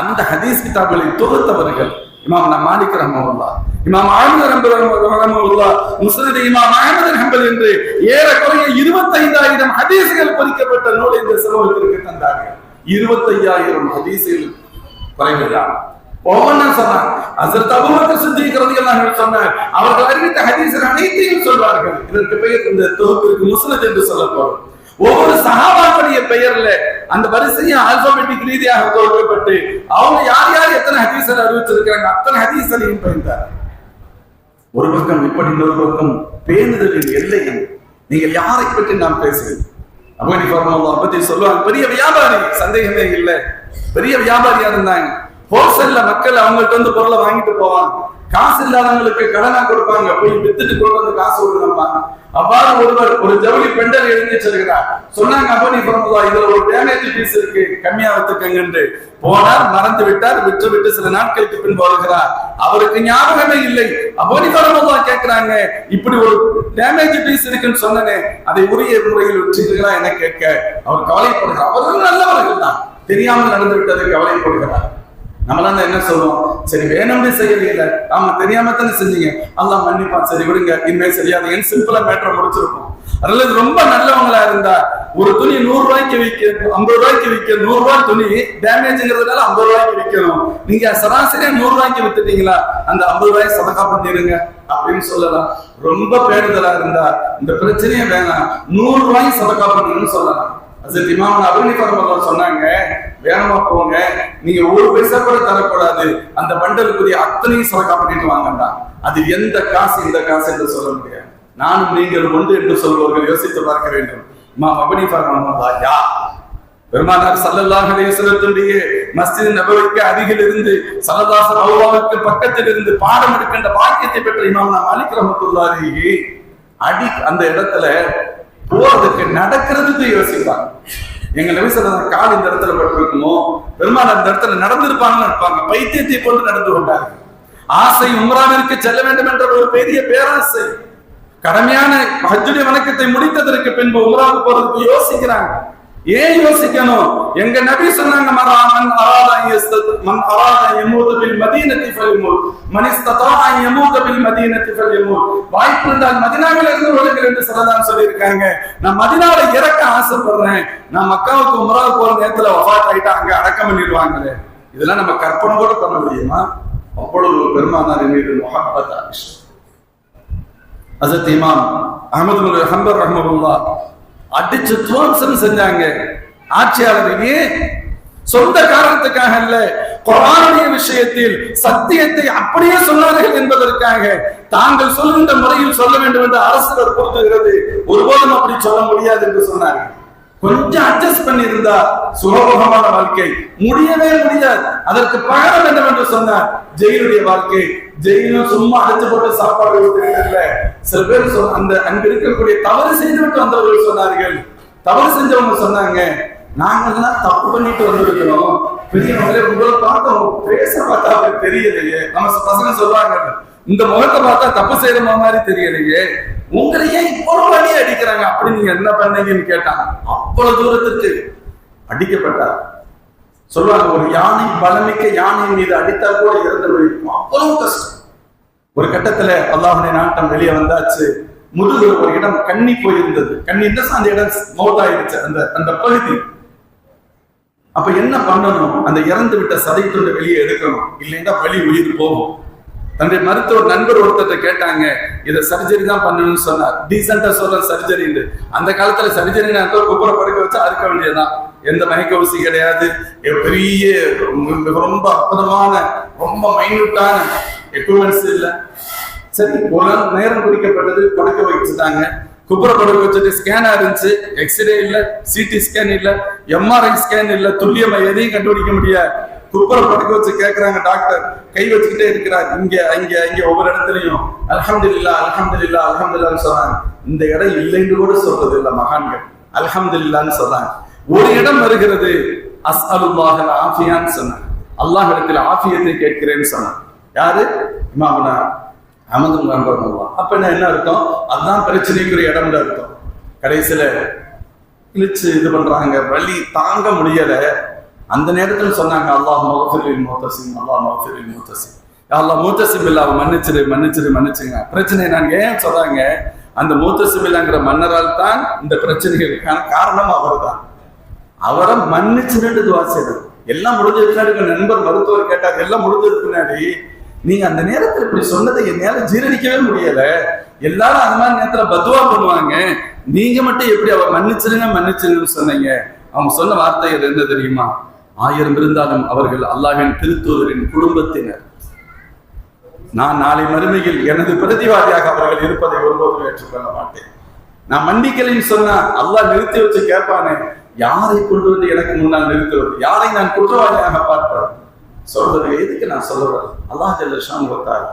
அந்த ஹதீஸ் கிதாபுகளை தொகுத்தவர்கள் இமாம் மாலிக் ரஹ்மத்துல்லாஹ், இமாம் அஹ்மத் ரஹ்மத்துல்லாஹ், முஸ்னத் இமாம் அஹ்மத் ஹம்பல் என்று ஏறக்குறைய 25,000 ஹதீஸ்கள் பொறிக்கப்பட்ட நூலை இந்த சமூகத்திற்கு தந்தார்கள். 25,000 ஹதீஸ்கள் குறைவில்லை. ஒவ்வொன்னா சொன்னார். ஹஸரத் அபூபக்கர் சித்திக் ரலியல்லாஹு அன்ஹு சொன்னார், அவர்கள் அறிவித்த ஹதீஸ்கள் அனைத்தையும் சொல்வார்கள். இதற்கு பெயர் இந்த தொகுப்பிற்கு முஸ்னத் என்று சொல்லப்படும். ஒவ்வொரு சஹாபாக்களுடைய பெயர்ல அந்த வரிசையை ஆல்பாபெட்டிக் ரீதியாக தொகுக்கப்பட்டு அவங்க யார் எத்தனை ஹதீஸ்கள் அறிவிச்சிருக்காங்க அத்தனை ஹதீஸ்களையும் பயின்றார். ஒரு பக்கம் இப்படி, இன்னொரு பக்கம் பேணுதலின் எல்லையில் நீங்கள் யாரை பற்றி நாம் பேசுகிறோம்? அபூ ஹனீஃபா ரஹ்மத்துல்லாஹ் பத்தி சொல்லுவாங்க, பெரிய வியாபாரி, சந்தேகமே இல்லை, பெரிய வியாபாரியா இருந்தாங்க. ஹோல்சேல்ல மக்கள் அவங்கள்ட்ட வந்து பொருளை வாங்கிட்டு போவாங்க. காசு இல்லாதவங்களுக்கு கடனா கொடுப்பாங்க, போய் வித்துட்டு கொண்டு வந்து காசு கொடுப்பாங்க. அவ்வாறு ஒருவர் ஒரு ஜவுளி பெண்டல் எழுதி செல்கிறார். சொன்னாங்க, அபூ ஹனீஃபா ரஹ்மத்துல்லாஹ் இதுல ஒரு டேமேஜ் பீஸ் இருக்கு, கம்மியா வித்துக்கங்கன்னு போனார். மறந்து விட்டார். விட்டு சில நாட்களுக்கு பின் வருகிறார். அவருக்கு ஞாபகமே இல்லை. அபூ ஹனீஃபா ரஹ்மத்துல்லாஹ் கேட்கிறாங்க, இப்படி ஒரு டேமேஜ் பீஸ் இருக்குன்னு சொன்னனே, அதை உரிய முறையில் வச்சுக்கிறீங்களா என கேட்க அவர் கவலைப்படுகிறார். அவர்கள் நல்லவர்கள் தான், தெரியாமல் நடந்து விட்டதை கவலைப்படுகிறார். நம்மளாம் என்ன சொல்லுவோம்? சரி, வேணும்னு செய்யல, ஆமா தெரியாம தானே செஞ்சீங்க, அல்லாஹ் மன்னிப்பான், சரி விடுங்க, இனிமேல் சரியாதுன்னு சிம்பிளா மேட்டரை முடிச்சிருப்போம். அல்லது ரொம்ப நல்லவங்களா இருந்தா ஒரு துணி 100 ரூபாய்க்கு விற்க 50 ரூபாய்க்கு விற்க 100 ரூபாய் துணி டேமேஜ்ங்கிறதுனால 50 ரூபாய்க்கு விற்கணும். நீங்க சராசரியா 100 ரூபாய்க்கு வித்துட்டீங்களா, அந்த 50 ரூபாய் சதகா பண்ணிருங்க அப்படின்னு சொல்லலாம். ரொம்ப பேருதலா இருந்தா இந்த பிரச்சனையே வேணாம், 100 ரூபாய் சதகா பண்ணுங்கன்னு சொல்லலாம். ஹஜ்ரத் இமாம் அபூ ஹனீஃபா ரஹ்மத்துல்லாஹி சொன்னாங்க, வேகமா போங்க, நீங்க ஒரு பைசா கூட தரக்கூடாது, அந்த பண்டலுக்குரிய அத்தனையும் சதகா பண்ணிட்டு வாங்கடா. அது எந்த காசு இந்த காசு என்று சொல்ல முடியாது. நானும் நீங்கள் ஒன்று என்று சொல்பவர்கள் யோசித்து பார்க்க வேண்டும். இமாம் அபூ ஹனீஃபா ரஹ்மத்துல்லாஹி யார்? பெருமானார் ஸல்லல்லாஹு அலைஹி வஸல்லத்துடைய மஸ்ஜித் நபவிக்கு அருகில் இருந்து ஸல்லல்லாஹு அலைஹி பக்கத்தில் இருந்து பாடம் எடுக்கின்ற பாக்கியத்தை பெற்ற இமாம் மாலிக் ரஹ்மத்துல்லாஹி அந்த இடத்துல போறதுக்கு நடக்கிறதுக்கு யோசிப்பாங்க. எங்க நபி ஸல்லல்லாஹு கால் இந்த இடத்துல பட்டிருக்குமோ, பெருமானார் அந்த இடத்துல நடந்திருப்பாங்கன்னு இருப்பாங்க. பைத்தியத்தை போன்று நடந்து கொண்டார்கள். ஆசை உம்ராவிற்கு செல்ல வேண்டும் என்ற ஒரு பெரிய பேராசை. கடமையான ஹஜ்ஜுடைய வணக்கத்தை முடித்ததற்கு பின்பு உம்ராவுக்கு போறதுக்கு யோசிக்கிறாங்க. ஏன் யோசிக்கணும்? எங்க நபி சொன்னாங்க, வாய்ப்பு இருந்தால் மதீனாவில் இருந்து ஒழுங்கு என்று சொல்லதான் சொல்லியிருக்காங்க. நான் மதீனாவை இறக்க ஆசைப்படுறேன், நான் மக்காவுக்கு உம்ராவுக்கு போற நேரத்துல வஃபாத் ஆயிட்டா அங்க அடக்கம் பண்ணிடுவாங்களே, இதெல்லாம் நம்ம கற்பனை கூட பண்ண முடியுமா? அவ்வளவு பெருமானாரின் மீது முஹப்பத் ஆயிஷா. ஹஜ்ரத் இமாம் அஹ்மத் பின் ஹம்பல் ரஹ்மத்துல்லாஹ் அடிச்சு துவம்சம் செஞ்சாங்க. ஆட்சியாளர்களே சொந்த காரணத்துக்காக அல்ல, குர்ஆனுடைய விஷயத்தில் சத்தியத்தை அப்படியே சொன்னார்கள் என்பதற்காக தாங்கள் சொல்கின்ற முறையில் சொல்ல வேண்டும் என்று அரசு வற்புறுத்துகிறது. ஒருபோதும் அப்படி சொல்ல முடியாது என்று சொன்னார்கள். கொஞ்சம் அட்ஜஸ்ட் பண்ணி இருந்தா சுகபோகமான வாழ்க்கை முடியவே முடியாது. அதற்கு பகரம் என்னவென்று சொன்னார், ஜெயிலுடைய வாழ்க்கை. ஜெயிலும் சும்மா அடைச்சு போட்டு சாப்பாடு கொடுத்துருக்கல. சில பேர் அந்த அங்க இருக்கக்கூடிய தவறு செய்துவிட்டு வந்தவர்கள் சொன்னார்கள். தவறு செஞ்சவங்க சொன்னாங்க, நாங்கெல்லாம் தப்பு பண்ணிட்டு வந்திருக்கிறோம், பெரியவங்களே உங்களை பார்த்தா பேச பார்த்தா அவருக்கு தெரியலையே. நம்ம பசங்க சொல்லுவாங்க, இந்த முகத்தை பார்த்தா தப்பு செய்யற மாதிரி தெரியலையே, உங்களை ஏன் இவ்வளவு அடி அடிக்கிறாங்க, அப்படி நீங்க என்ன பண்ணீங்கன்னு கேட்டாங்க. அவ்வளவு தூரத்துக்கு அடிக்கப்பட்டார். சொல்லுவாங்க, ஒரு யானை பலமிக்க யானையின் மீது அடித்தா கூட இறந்து போயிருக்கும், அவ்வளவு கஷ்டம். ஒரு கட்டத்துல அல்லாஹ்வுடைய நாட்டம் வெளியே வந்தாச்சு. முதுகுல ஒரு இடம் கண்ணி போயிருந்தது. கண்ணி அந்த இடம் மௌத்தாயிடுச்சு, அந்த பகுதி. அப்ப என்ன பண்ணணும்? அந்த இறந்து விட்ட சதை துண்டை வெளியே எடுக்கணும், இல்லைன்னா வலி உயிர் போகும். தன்னுடைய மருத்துவர் நண்பர் ஒருத்தர் கேட்டாங்க, இதை சர்ஜரி தான் பண்ணணும்னு சொன்னார். டீசெண்டா சொல்ற சர்ஜரி. அந்த காலத்துல சர்ஜரி குப்புற படுக்க வச்சா அறுக்க வேண்டியதுதான். எந்த மயக்க ஊசி கிடையாது, பெரிய ரொம்ப அற்புதமான ரொம்ப மைன்யூட்டான எக்யூப்மெண்ட்ஸ் இல்ல. சரி, ஒரு நேரம் குறிக்கப்பட்டது, படுக்க வச்சுட்டாங்க. குப்புற படுக்க வச்சுட்டு ஸ்கேனா இருந்துச்சு, எக்ஸ்ரே இல்ல, சிடி ஸ்கேன் இல்ல, எம்ஆர்ஐ ஸ்கேன் இல்ல, துல்லியமா எதையும் கண்டுபிடிக்க முடியாது. குப்புற படுக்க வச்சு கேட்கிறாங்க டாக்டர், கை வச்சுக்கிட்டே இருக்கிறார், இங்க இங்க இங்க ஒவ்வொரு இடத்துலயும் அல்ஹம்துலில்லாஹ் அல்ஹம்துலில்லாஹ் அல்ஹம்துலில்லாஹ்னு சொல்றாங்க. இந்த இடம் இல்லைன்னு கூட சொல்றது இல்ல மகான்கள், அல்ஹம்துலில்லாஹ்னு சொல்றாங்க. ஒரு இடம் வருகிறது, அஸ்அலுல்லாஹல் ஆஃபியான்னு சொன்னாங்க. அல்லாஹ் இடத்துல ஆஃபியத்தை கேட்கிறேன்னு சொன்னாங்க. யாரு? இமாமுனா அஹ்மத் பின் ஹம்பல் ரஹ்மத்துல்லாஹ். அப்ப என்ன அர்த்தம்? அதுதான் பிரச்சனைக்குரிய இடம்னு அர்த்தம். கடைசியில இழுச்சு இது பண்றாங்க, வலி தாங்க முடியல. அந்த நேரத்தில் சொன்னாங்க, அல்லாஹ் மக்ஃபிரில் முத்தஸிம், அல்லாஹ் மக்ஃபிரில் முத்தஸிம், யா அல்லாஹ் முத்தஸிம் பில்லாஹ் மன்னிச்சிருங்க. பிரச்சனை நான் ஏன் சொல்றாங்க, அந்த முத்தஸிம் பில்லாஹ்ங்கிற மன்னரால் தான் இந்த பிரச்சனைகளுக்கான காரணம் அவர்தான். அவரை மன்னிச்சுன்னு துஆ செய்யணும். எல்லாம் முடிஞ்சதுக்கு பின்னாடி நண்பர் மருத்துவர் கேட்டார், எல்லாம் முடிஞ்சதுக்கு பின்னாடி நீங்க அந்த நேரத்தில் இப்படி சொன்னதை என்னால ஜீரணிக்கவே முடியல. எல்லாரும் அந்த மாதிரி நேரத்துல பத்வா பண்ணுவாங்க, நீங்க மட்டும் எப்படி அவர் மன்னிச்சிருங்கன்னு சொன்னீங்க? அவங்க சொன்ன வார்த்தை என்ன தெரியுமா? 1000 இருந்தாலும் அவர்கள் அல்லாஹ்வின் திருத்தூதரின் குடும்பத்தினர். நான் நாளை மறுமையில் எனது பிரதிவாதியாக அவர்கள் இருப்பதை ஒருபோதும் ஏற்றுக்கொள்ள மாட்டேன். நான் மன்னிக்கலைன்னு சொன்னா அல்லாஹ் நிறுத்தி வச்சு கேட்பானே, யாரை கொண்டு வந்து எனக்கு முன்னால் நிறுத்துவது, யாரை நான் குற்றவாளியாக பார்ப்பேன் சொல்றது. எதுக்கு நான் சொல்றேன்? அல்லாஹ் ஜல்ல ஷானஹு வ தஆலா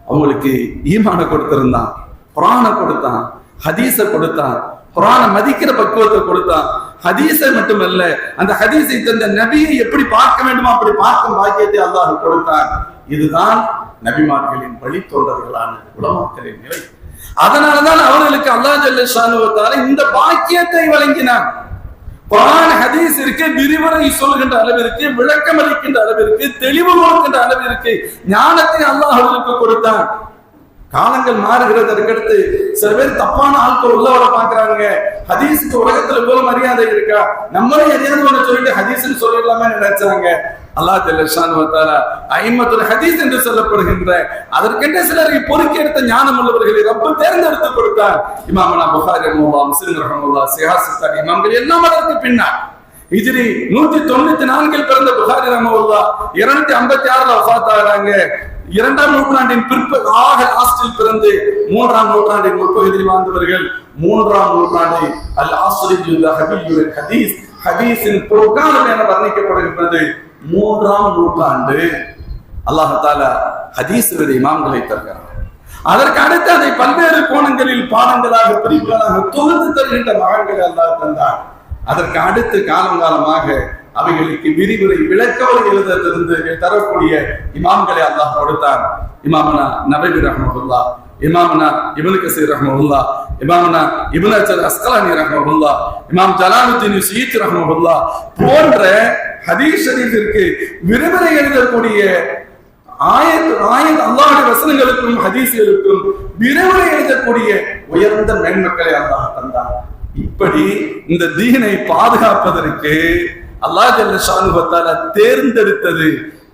அவங்களுக்கு ஈமான கொடுத்திருந்தான், குர்ஆனை கொடுத்தான், ஹதீஸை கொடுத்தான், குர்ஆனை மதிக்கிற பக்குவத்தை கொடுத்தான். ஹதீஸை மட்டுமல்ல, அந்த ஹதீஸை தந்த நபியை எப்படி பார்க்க வேண்டுமோ அப்படி பார்க்கும் பாக்கியத்தை அல்லாஹ் கொடுத்தான். இதுதான் நபிமார்களின் வழித்தோன்றர்களான உலமாக்களின் நிலை. அதனாலதான் அவர்களுக்கு அல்லாஹ் ஜல்ல ஷானஹு வ தஆலா இந்த பாக்கியத்தை வழங்கினான். குர்ஆன் ஹதீஸ் இருக்கு, விரிவுரை சொல்கின்ற அளவிற்கு, விளக்கம் அளிக்கின்ற அளவிற்கு, தெளிவு கொடுக்கின்ற அளவிற்கு ஞானத்தை அல்லாஹ் அவர்களுக்கு கொடுத்தான். காலங்கள் மாறுகிறது. அதுக்கடுத்து சில பேர் தப்பான ஆட்கள் உள்ள வர பாக்குறாங்க. ஹதீஸுக்கு உலகத்துல போல மரியாதை இருக்கா, நம்மளும் எதையாவது ஒண்ணு சொல்லிட்டு ஹதீஸ்ன்னு சொல்லிடலாமே நினைச்சாங்க. அல்லாஹ் ஜல்ல ஷானஹு வ தஆலா அய்மத்துல் ஹதீஸ் என்று சொல்லப்படுகின்ற அதற்கென்ற சிலரை பொறுக்கி எடுத்த ஞானம் உள்ளவர்களை ரப்பு தேர்ந்தெடுத்து கொடுத்தார். இமாமனா புகாரி ரஹ்மத்துல்லாஹி, முஸ்லிம் ரஹ்மத்துல்லாஹி, சிஹாசித்தார் இமாம்கள் எல்லாம் அதற்கு பின்னால் ஹிஜ்ரி 194 பிறந்த புகாரி ரஹ்மத்துல்லாஹி 256 வஃபாத் ஆகிறாங்க. 2ஆம் நூற்றாண்டின் ஆக லாஸ்டில் பிறந்து 3ஆம் நூற்றாண்டின் முற்பகுதியில் வாழ்ந்தவர்கள். 3ஆம் நூற்றாண்டை அல் ஆஸ்ரியுல் ஹபீயுல் ஹதீஸ், ஹதீஸின் பொற்காலம் என வர்ணிக்கப்படுகின்றது. 3ஆம் நூற்றாண்டு அல்லாஹ் தஆலா ஹதீஸுடைய இமாம்களை தருகிறார். அதற்கு அடுத்து அதை பல்வேறு கோணங்களில் பாடங்களாக பிரிவுகளாக தொகுத்து தருகின்ற மகன்களை அல்லாஹ் தந்தார். அதற்கு அடுத்து காலமாக அவைகளுக்கு விரிவுரை விளக்கவரை எழுதிருந்து தரக்கூடிய இமாம்களை அல்லாஹ் கொடுத்தார். இமாமனா நவவி ரஹ்மத்துல்லாஹ், இமாமனா இப்னு கஸீர் ரஹ்மத்துல்லாஹ், இமாமனா இப்னு ஹஜர் அஸ்கலானி ரஹ்மத்துல்லாஹ், இமாம் ஜலாலுத்தீன் ஸுயூத்தி ரஹ்மத்துல்லாஹ் போன்ற ஹதீஸ் ஷரீஃபிற்கு விரிவுரை எழுதக்கூடிய ஆயத் அல்லாஹ்வுடைய வசனங்களுக்கும் ஹதீஸ்களுக்கும் விரிவுரை எழுதக்கூடிய உயர்ந்த மேன்மக்களை அல்லாஹ் தந்தார். இப்படி இந்த தீனை பாதுகாப்பதற்கு அல்லாஹ் ஜல்ல ஷானுஹு வ தஆலா தேர்ந்தெடுத்தது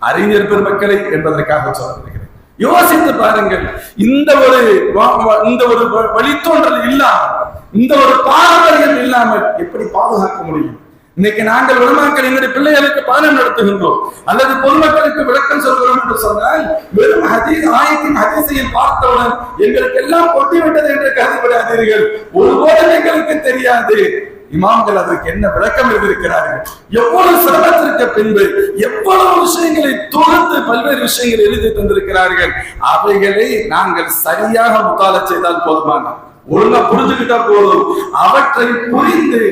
அறிஞர் பெருமக்களை என்பதற்காக சொல்கிறேன். யோசித்து பாருங்கள். இந்த ஒரு வழித்தோன்றல் இல்லாமல், இந்த ஒரு பாரம்பரியம் இல்லாமல் எப்படி பாதுகாக்க முடியும்? இன்னைக்கு நாங்கள் உலமாக்கள் எங்களுடைய பிள்ளைகளுக்கு பாடம் நடத்துகின்றோம் அல்லது பொதுமக்களுக்கு விளக்கம் சொல்கிறோம் என்று சொன்னால் வெறும் ஆயத்தின் ஹதீஸையும் பார்த்தவுடன் எங்களுக்கு எல்லாம் கொட்டிவிட்டது என்று கருதப்படாதீர்கள். ஒருபோதும் எங்களுக்கு தெரியாது இமாம்கள் அதற்கு என்ன விளக்கம் எழுதியிருக்கிறார்கள், எவ்வளவு சிரமத்திற்கு பின்பு எவ்வளவு விஷயங்களை தொகுத்து பல்வேறு விஷயங்களை எழுதி தந்திருக்கிறார்கள். அவைகளை நாங்கள் சரியாக முத்தால செய்தால் போதுமான, ஒழுங்கா புரிஞ்சுக்கிட்டா போதும். அவற்றை புரிந்து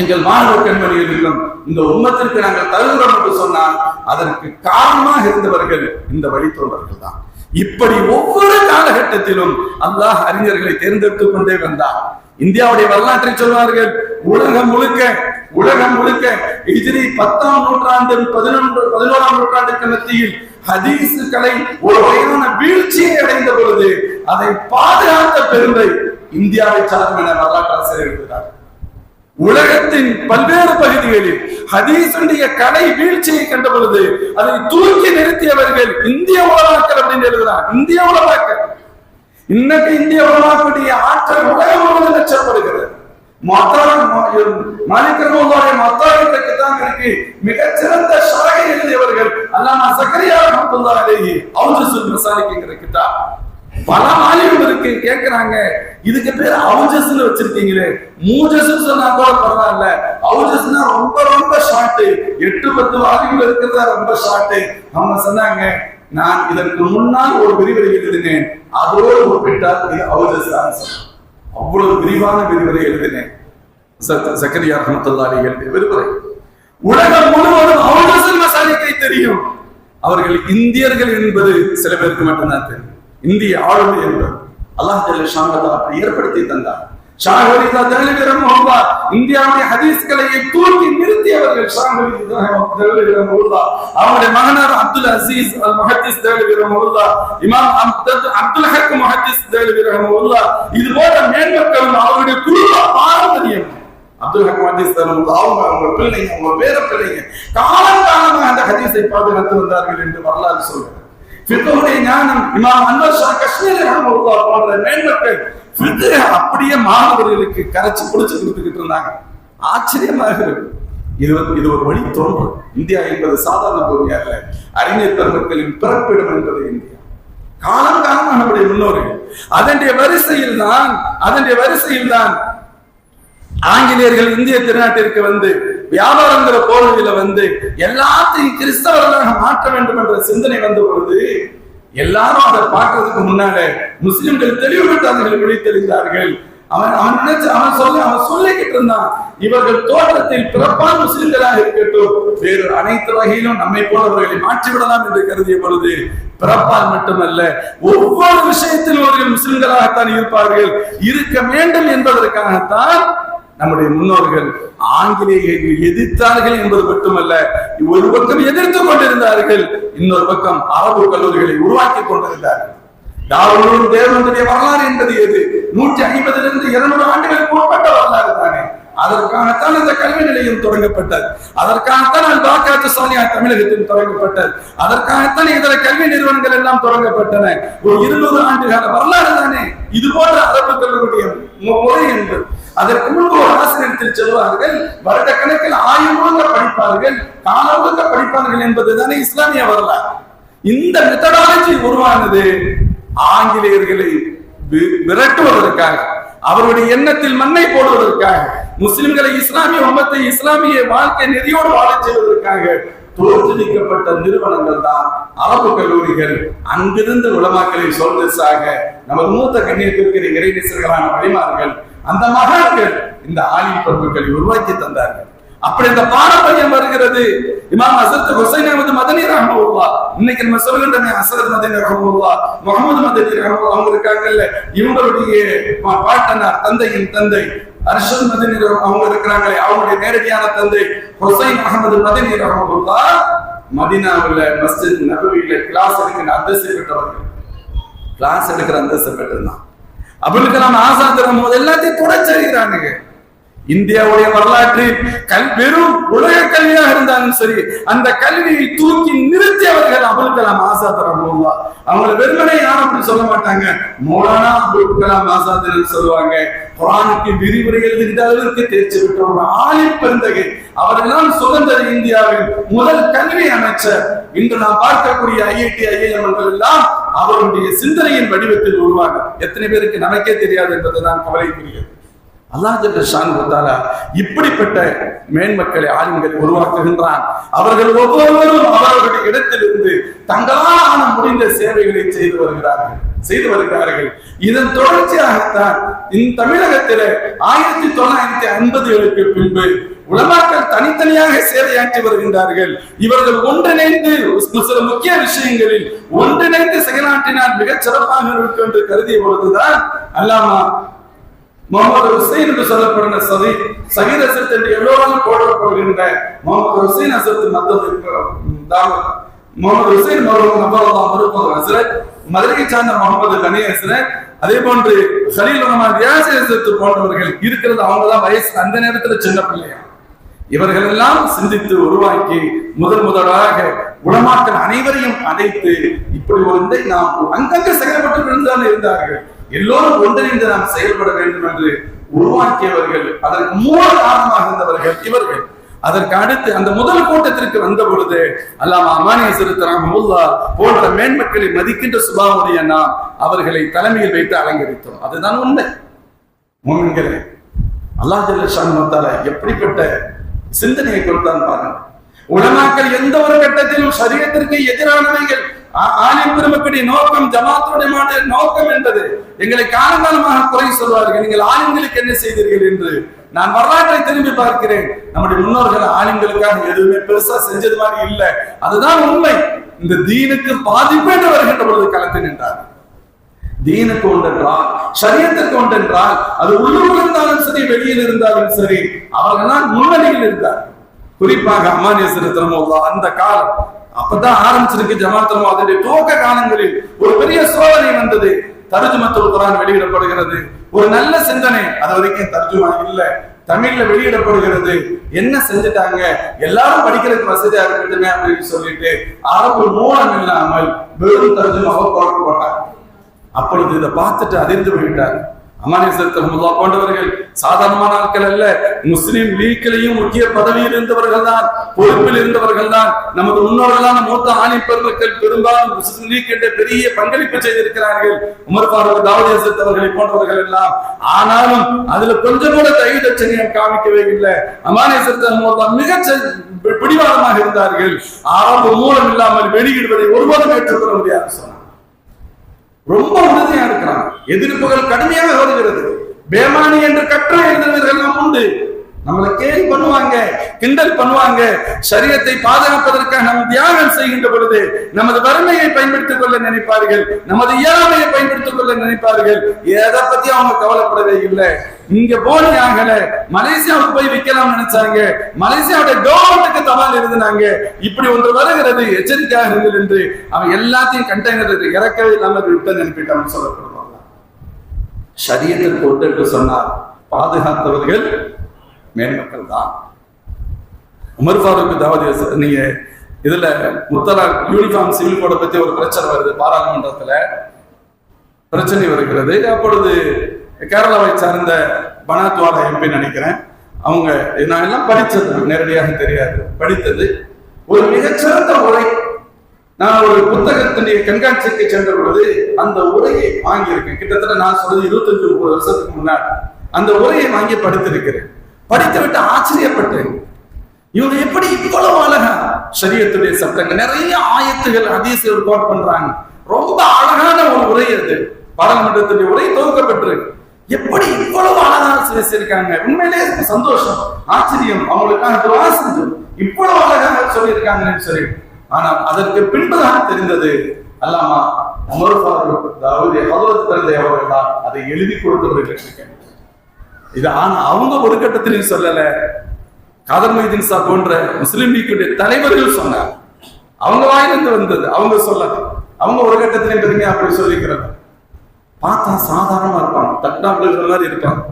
எங்கள் மாணவ கண்மணிகளுக்கும் இந்த உம்மத்திற்கு நாங்கள் தருகிறோம் என்று சொன்னால் அதற்கு காரணமாக இருந்தவர்கள் இந்த வழித்தோன்றர்கள் தான். இப்படி ஒவ்வொரு காலகட்டத்திலும் அல்லாஹ் அறிஞர்களை தேர்ந்தெடுத்துக் கொண்டே வந்தார். இந்தியாவுடைய வரலாற்றை சொல்வார்கள், உலகம் முழுக்க ஹிஜ்ரி 10ஆம் நூற்றாண்டு 11ஆம் நூற்றாண்டுக்கு மத்தியில் ஹதீஸ் கலை ஒரு வகையான வீழ்ச்சியை அடைந்த பொழுது அதை பாதுகாத்த பெருமை இந்தியாவை சார்ந்த என வரலாற்று ஆசிரியர் எழுதுகிறார். உலகத்தின் பல்வேறு பகுதிகளில் ஹதீஸுடைய கலை வீழ்ச்சியை கண்ட பொழுது அதை தூக்கி நிறுத்தியவர்கள் இந்திய உலமாக்கள் அப்படின்னு எழுதுகிறார். இந்திய உலமாக்கள் இன்னைக்கு இந்திய உலமாக்களுடைய ஆற்றல் உலகம் முழுவதும் லட்சப்படுகிறது. மிகச்சிறந்த ஷரஹை எழுதியவர்கள் அல்லாமா ஸக்கரியா ரஹ்மத்துல்லாஹி அலைஹி அவுஜஸுல் மசாலிக்ங்கிற கிதாப். பல ஆலிம்களுக்கு கேட்கிறாங்க, இதுக்கு பேர் அவுஜஸ்ன்னு வச்சிருக்கீங்களே, மூஜஸ்ன்னு சொன்னா கூட பரவாயில்ல, அவுஜஸ்னா ரொம்ப ரொம்ப ஷார்ட், 8-10 வால்யூம்ல இருக்கிறதா ரொம்ப ஷார்ட். அவங்க சொன்னாங்க, நான் இதற்கு முன்னால் ஒரு விரிவுரை எழுதினேன், அதோடு ஒப்பிட்டால் இது அவுஜஸ் தான். அவ்வளவு விரிவான விரிவுரை எழுதினேன். ஸக்கரியா ரஹ்மத்துல்லாஹி அலைஹி எழுதிய விரிவுரை உலகம் முழுவதும் அவுஜஸுல் மசாலிக்கை தெரியும். அவர்கள் இந்தியர்கள் என்பது சில பேருக்கு மட்டும்தான் தெரியும். இந்திய ஆளுமை என்பது அல்லாஹ் ஜல்ல ஷானஹு வ தஆலா அப்படி ஏற்படுத்தி தந்தார். ஷாஹ் வலிதா தஹ்லவி ரஹ்மத்துல்லாஹ் இந்தியாவுடைய ஹதீஸ்களை தூக்கி நிறுத்தியவர்கள். ஷாஹ் வலிதா தஹ்லவி ரஹ்மத்துல்லாஹ் அவருடைய மகனார் அப்துல் அசீஸ் அல் முஹத்திஸ் தஹ்லவி ரஹ்மத்துல்லாஹ், இமாம் அப்துல் ஹக் முஹத்திஸ் தஹ்லவி ரஹ்மத்துல்லாஹ், இது போன்ற மேன்மக்களும் அவருடைய குடும்ப பாரம்பரியம். அப்துல் ஹக் முஹத்திஸ் ரஹ்மத்துல்லாஹ் அவங்க பிள்ளைங்க, அவங்க பேர பிள்ளைங்க காலங்காலமாக அந்த ஹதீஸை பாதுகாத்து வந்தார்கள் என்று வரலாறு சொல்கிறார். ஃபிக்ஹுடைய ஞானம் இமாம் அன்வர் ஷா காஷ்மீரி ரஹ்மத்துல்லாஹ் போன்ற மேன்மக்கள் ஃபிக்ஹ் அப்படியே மாணவர்களுக்கு கரைச்சு புடிச்சு கொடுத்துக்கிட்டு இருந்தாங்க. ஆச்சரியமாக இருக்கு. இது ஒரு வழி தோன்றல். இந்தியா என்பது சாதாரண பூமி அல்ல, அறிஞர் பெருமக்களின் பிறப்பிடம் என்பது இந்தியா. காலங்காலமாக நம்முடைய முன்னோர்கள் அதனுடைய வரிசையில் தான் ஆங்கிலேயர்கள் இந்திய திருநாட்டிற்கு வந்து வியாபாரங்கிற போர்வையில வந்து எல்லாத்தையும் கிறிஸ்தவர்களாக மாற்ற வேண்டும் என்ற சிந்தனை வந்த பொழுது எல்லாரும் அதை பார்க்கறதுக்கு முன்னால முஸ்லிம்கள் தெளிவுபட்டார்கள், விழித்தெளிந்தார்கள். அவன் சொல்லிக்கிட்டு இருந்தான், இவர்கள் தோற்றத்தில் பிறப்பான முஸ்லிம்களாக இருக்கட்டும், வேறு அனைத்து வகையிலும் நம்மை போன்றவர்களை மாற்றிவிடலாம் என்று கருதிய பொழுது பிறப்பால் மட்டுமல்ல ஒவ்வொரு விஷயத்திலும் அவர்கள் முஸ்லிம்களாகத்தான் இருப்பார்கள், இருக்க வேண்டும் என்பதற்காகத்தான் நம்முடைய முன்னோர்கள் ஆங்கிலேயர்களை எதிர்த்தார்கள் என்பது மட்டுமல்ல, ஒரு பக்கம் எதிர்த்து கொண்டிருந்தார்கள், இன்னொரு பக்கம் அரபு கல்லூரிகளை உருவாக்கி கொண்டிருந்தார்கள். தாவூத் தேவனுடைய வரலாறு என்பது எது? 150 to 200 ஆண்டுகளுக்கு உட்பட்ட வரலாறு தானே. அதற்காகத்தான் அந்த கல்வி நிலையம் தொடங்கப்பட்டது. அதற்காகத்தான் அல் பாக்காத்து சாலியா தமிழகத்தில் தொடங்கப்பட்டது. அதற்காகத்தான் இதர கல்வி நிறுவனங்கள் எல்லாம் தொடங்கப்பட்டன. ஒரு 200 ஆண்டுகால வரலாறு தானே இது போன்ற அரபு கல்வியுடைய முறை என்பது. அதற்கு முன்பு ஒரு ஆசிரியத்தில் சொல்வார்கள், வருட கணக்கில் 1000 முழுக்க படிப்பார்கள், கால முழுக்க படிப்பார்கள் என்பதுதானே இஸ்லாமிய வரலாறு. இந்த மெத்தடாலஜி உருவானது ஆங்கிலேயர்களை விரட்டுவதற்காக, அவருடைய எண்ணத்தில் மண்ணை போடுவதற்காக, முஸ்லிம்களை இஸ்லாமிய உம்மத்தை இஸ்லாமிய வாழ்க்கை நெறியோடு வாழச் செய்வதற்காக தோற்றுவிக்கப்பட்ட நிறுவனங்கள் தான் அரபு கல்லூரிகள். அங்கிருந்து உலமாக்களை சொல்வதற்காக நமது மூத்த கண்ணியத்திற்கு இறைநேசர்களான வழிமார்கள், அந்த மகான்கள் இந்த ஆலிம் பண்புகளை உருவாக்கி தந்தார்கள். அப்படி இந்த பாரம்பரியம் வருகிறது. இமாம் ஹஸரத் ஹுசைன் அஹ்மத் மதனி ரஹ்மத்துல்லாஹ், இன்னைக்கு நம்ம சொல்கின்றமே ஹஸரத் மதனி ரஹ்மத்துல்லாஹ், முஹம்மது மதனி ரஹ்மத்துல்லாஹ், அவங்க இருக்காங்கல்ல, இவங்களுடைய பாட்டனார், தந்தையின் தந்தை அர்ஷத் மதனி அவங்க இருக்கிறாங்களே, அவங்களுடைய நேரடியான தந்தை ஹுசைன் அஹ்மத் மதனி ரஹ்மத்துல்லாஹ் மதீனாவுல மஸ்ஜித் நபவியில கிளாஸ் எடுக்கிற அந்தஸ்து பெற்றவர்கள். கிளாஸ் எடுக்கிற அந்தஸ்து பெற்றதுதான். அபுல் கலாம் ஆசாத் ரஹ்மத் எல்லாத்தையும் தொடர்ச்சிருக்கிறாங்க. இந்தியாவுடைய வரலாற்றில் வெறும் உலக கல்வியாக இருந்தாலும் சரி, அந்த கல்வியை தூக்கி நிறுத்தியவர்கள் அபுல் கலாம் ஆசாத் ரஹ்மத்துல்லாஹ். அவங்களை வெறுமனே யாரும் அப்படி சொல்ல மாட்டாங்க, மௌலானா அபுல் கலாம் ஆசாத் சொல்லுவாங்க. குர்ஆனுக்கு விரிவுரை எழுதுகிற அளவிற்கு தேர்ச்சி பெற்ற ஒரு ஆலிம் பெருந்தகை. அவரெல்லாம் சுதந்திர இந்தியாவின் முதல் கல்வி அமைச்சர். இன்று நாம் பார்க்கக்கூடிய IIT IIM எல்லாம் அவருடைய சிந்தனையின் வடிவத்தில் உருவாங்க. எத்தனை பேருக்கு நமக்கே தெரியாது என்பதுதான் கவலைக்குரியது. அல்லாஹ் ஜல்ல ஷானுஹு தஆலா இப்படிப்பட்ட மேன்மக்களை ஆலிம்களை உருவாக்குகின்றான். அவர்கள் ஒவ்வொருவரும் அவர்களுடைய இடத்திலிருந்து தங்களால் முடிந்த சேவைகளை செய்து வருகிறார்கள். இதன் தொடர்ச்சியாகத்தான் இந்த தமிழகத்தில் 1950களுக்கு பின்பு உலமாக்கள் தனித்தனியாக சேவையாற்றி வருகின்றார்கள். இவர்கள் ஒன்றிணைந்து சில முக்கிய விஷயங்களில் ஒன்றிணைந்து செயலாற்றினால் மிகச் சிறப்பாக இருக்கும் என்று கருதிய பொழுதுதான் அல்லாமா முகமது ஹுசைன் என்று சொல்லப்படுகிற சகீர் ஹசரத் என்று எல்லோரும் போடப்படுகின்ற முகமது ஹுசைன் ஹசரத் முகமது ஹுசைன் ஹசரத், மதுரையை சார்ந்த முகமது கனி ஹசரத், அதே போன்று கலீல் உலமா ரியாஸ் ஹசரத் போன்றவர்கள் இருக்கிறது. அவங்கதான் வயசு அந்த நேரத்துல சின்ன பிள்ளையா. இவர்கள் எல்லாம் சிந்தித்து உருவாக்கி முதலாக உலமாக்கள் அனைவரையும் அழைத்து இப்படி ஒன்றை நாம் அங்கங்க செயல்பட்டு இருந்தார்கள். எல்லோரும் ஒன்றிணைந்து நாம் செயல்பட வேண்டும் என்று உருவாக்கியவர்கள், அதற்கு மூல காரணமாக இருந்தவர்கள் இவர்கள். அதற்கு அடுத்து அந்த முதல் கூட்டத்திற்கு வந்த பொழுது அல்லாமா அமானி ஹஸரத் ரஹ்மத்துல்லாஹ் போன்ற மேன்மக்களை மதிக்கின்ற சுபாவுடைய நாம் அவர்களை தலைமையில் வைத்து அலங்கரித்தோம். அதுதான் உண்மை. முஃமின்களே, அல்லாஹ் ஜல்ல ஷானுஹு தஆலா எப்படிப்பட்ட சிந்தனையை கொடுத்தான் பாருங்க. உலமாக்கள் எந்த ஒரு கட்டத்திலும் ஷரியத்திற்கு எதிரானவைகள், ஆலிம் பெருமக்களுடைய நோக்கம், ஜமாத்துடைய நோக்கம் என்பது எங்களை காலங்காலமாக குறை சொல்வார்கள். நீங்கள் ஆலிம்களுக்கு என்ன செய்தீர்கள் என்று நான் வரலாற்றை திரும்பி பார்க்கிறேன். நம்முடைய முன்னோர்கள் ஆலிம்களுக்காக எதுவுமே பெருசா செஞ்சது மாதிரி இல்லை. அதுதான் உண்மை. இந்த தீனுக்கு பாதிப்பு என்று வருகின்ற பொழுது களத்தில் நின்றார். தீனுக்கு ஒன்றென்றால், ஷரியத்துக்கு ஒன்றென்றால், அது உள்ளூர் இருந்தாலும் சரி, வெளியில் இருந்தாலும் சரி, அவர்கள் தான் முன்னணியில் இருந்தார். குறிப்பாக அமானி ஹஸரத் ரஹ்மத்துல்லாஹ் அந்த காலம் அப்பதான் ஆரம்பிச்சிருக்கு ஜமாத்துல் அதனுடைய துவக்க காலங்களில் ஒரு பெரிய சோதனை வந்தது. தர்ஜுமத்துல் குர்ஆன் வெளியிடப்படுகிறது. ஒரு நல்ல சிந்தனை, அது வரைக்கும் தர்ஜுமா இல்ல, தமிழ்ல வெளியிடப்படுகிறது. என்ன செஞ்சுட்டாங்க, எல்லாரும் படிக்கிறதுக்கு வசதியா இருக்கட்டுமே அப்படின்னு சொல்லிட்டு அரபு மூலம் இல்லாமல் வெறும் தர்ஜுமாவை போட்டாங்க. அப்பொழுது இதை பார்த்துட்டு அதிர்ந்து போயிட்டார். அமானி ஹஸரத் ரஹ்மத்துல்லாஹ் போன்றவர்கள் சாதாரணமான ஆட்கள் அல்ல. முஸ்லிம் லீக்கிலையும் முக்கிய பதவியில் இருந்தவர்கள் தான், பொறுப்பில் இருந்தவர்கள் தான். நமது முன்னோர்களான மூத்த ஆலிம் பெருமக்கள் பெரும்பாலும் முஸ்லிம் லீக் என்ற பெரிய பங்களிப்பு செய்திருக்கிறார்கள். உமர் ஃபாரூக், தாவூத் ஹஸரத் அவர்களை போன்றவர்கள் எல்லாம். ஆனாலும் அதுல கொஞ்சம் கூட தைரியச்சனியம் காமிக்கவே இல்லை. அமானி ஹஸரத் ரஹ்மத்துல்லாஹ் மிக பிடிவாதமாக இருந்தார்கள். அரபு மூலம் இல்லாமல் வெளியிடுவதை ஒருபோதும் ஏற்றுக்கொள்ள முடியாது சொன்னார். ரொம்ப உறுதியா இருக்கிறாங்க. எதிர்ப்புகள் கடுமையாக வருகிறது. பேமானி என்று கற்ற எழுதினவர்கள் உண்டு. நம்மளை கேலி பண்ணுவாங்க, கிண்டல் பண்ணுவாங்க. ஷரியத்தை பாதுகாப்பதற்காக நாம் தியாகம் செய்கின்ற பொழுது நமது வறுமையை பயன்படுத்திக் கொள்ள நினைப்பார்கள், நமது இயலாமையை பயன்படுத்திக் கொள்ள நினைப்பார்கள். எதை பத்தி அவங்க கவலைப்படவே இல்லை. இங்க போனி ஆகல, மலேசியாவுக்கு போய் விற்கலாம் நினைச்சாங்க, மலேசியாவுடைய கவர்மெண்ட்டுக்கு தபால் எழுதினாங்க. இப்படி ஒன்று வருகிறது, எச்சரிக்கையாக இருங்கள் என்று அவன் எல்லாத்தையும் கண்டெய்னர் இறக்கவே இல்லாமல் விட்டு அனுப்பிட்டான்னு சொல்லப்படுவாங்க. ஷரியத்திற்கு ஒன்று என்று சொன்னார், பாதுகாத்தவர்கள் மேன்மக்கள் தான். உமர் ஃபாரூக் தாவூத், நீங்க இதுல முத்தலாக் யூனிஃபார்ம் சிவில் கோடை பத்தி ஒரு பிரச்சனை வருது, பாராளுமன்றத்துல பிரச்சனை வருகிறது. அப்பொழுது கேரளாவை சார்ந்த பனாத்வாலா எம்பி நினைக்கிறேன், அவங்க, நான் எல்லாம் படிச்சது நேரடியாக தெரியாது, படித்தது ஒரு மிகச்சிறந்த உரை. நான் ஒரு புத்தகத்தினுடைய கண்காட்சிக்கு சென்ற பொழுது அந்த உரையை வாங்கியிருக்கேன். கிட்டத்தட்ட நான் சொல்றது 25-30 வருஷத்துக்கு முன்னாடி அந்த உரையை வாங்கி படித்திருக்கிறேன். படித்துவிட்டு ஆச்சரியப்பட்டேன், இவங்க எப்படி இவ்வளவு அழகா ஷரியத்துடைய சட்டங்கள், நிறைய ஆயத்துகள் ஹதீஸ்கள் கோட் பண்றாங்க. ரொம்ப அழகான ஒரு உரை அது, பாராளுமன்றத்துடைய உரை தொகுக்கப்பட்டிருக்கு. எப்படி இவ்வளவு அழகா பேசியிருக்காங்க. உண்மையிலேயே சந்தோஷம், ஆச்சரியம். அவங்களுக்காக துஆ செஞ்சோம், இவ்வளவு அழகாக சொல்லியிருக்காங்கன்னு சொல்லி. ஆனால் அதற்கு பின்புதான் தெரிந்தது, அல்லாமா உமர் ஃபாரூக் தாவூத் ஹஜ்ரத் தந்தை அவர்கள் தான் அதை எழுதி கொடுத்தவர்கள். இது ஆனா அவங்க ஒரு கட்டத்திலையும் சொல்லல, காதர் மொய்தீன் சாப் போன்ற முஸ்லிம் லீக்குடைய தலைவர்கள் சொன்னார், அவங்க வாயிலிருந்து வந்தது, அவங்க சொல்லல. அவங்க ஒரு கட்டத்திலையும் பெருமையா அப்படி சொல்லிக்கிறாங்க. பார்த்தா சாதாரணமா இருப்பாங்க, தட்டா விழுகிற மாதிரி இருப்பாங்க.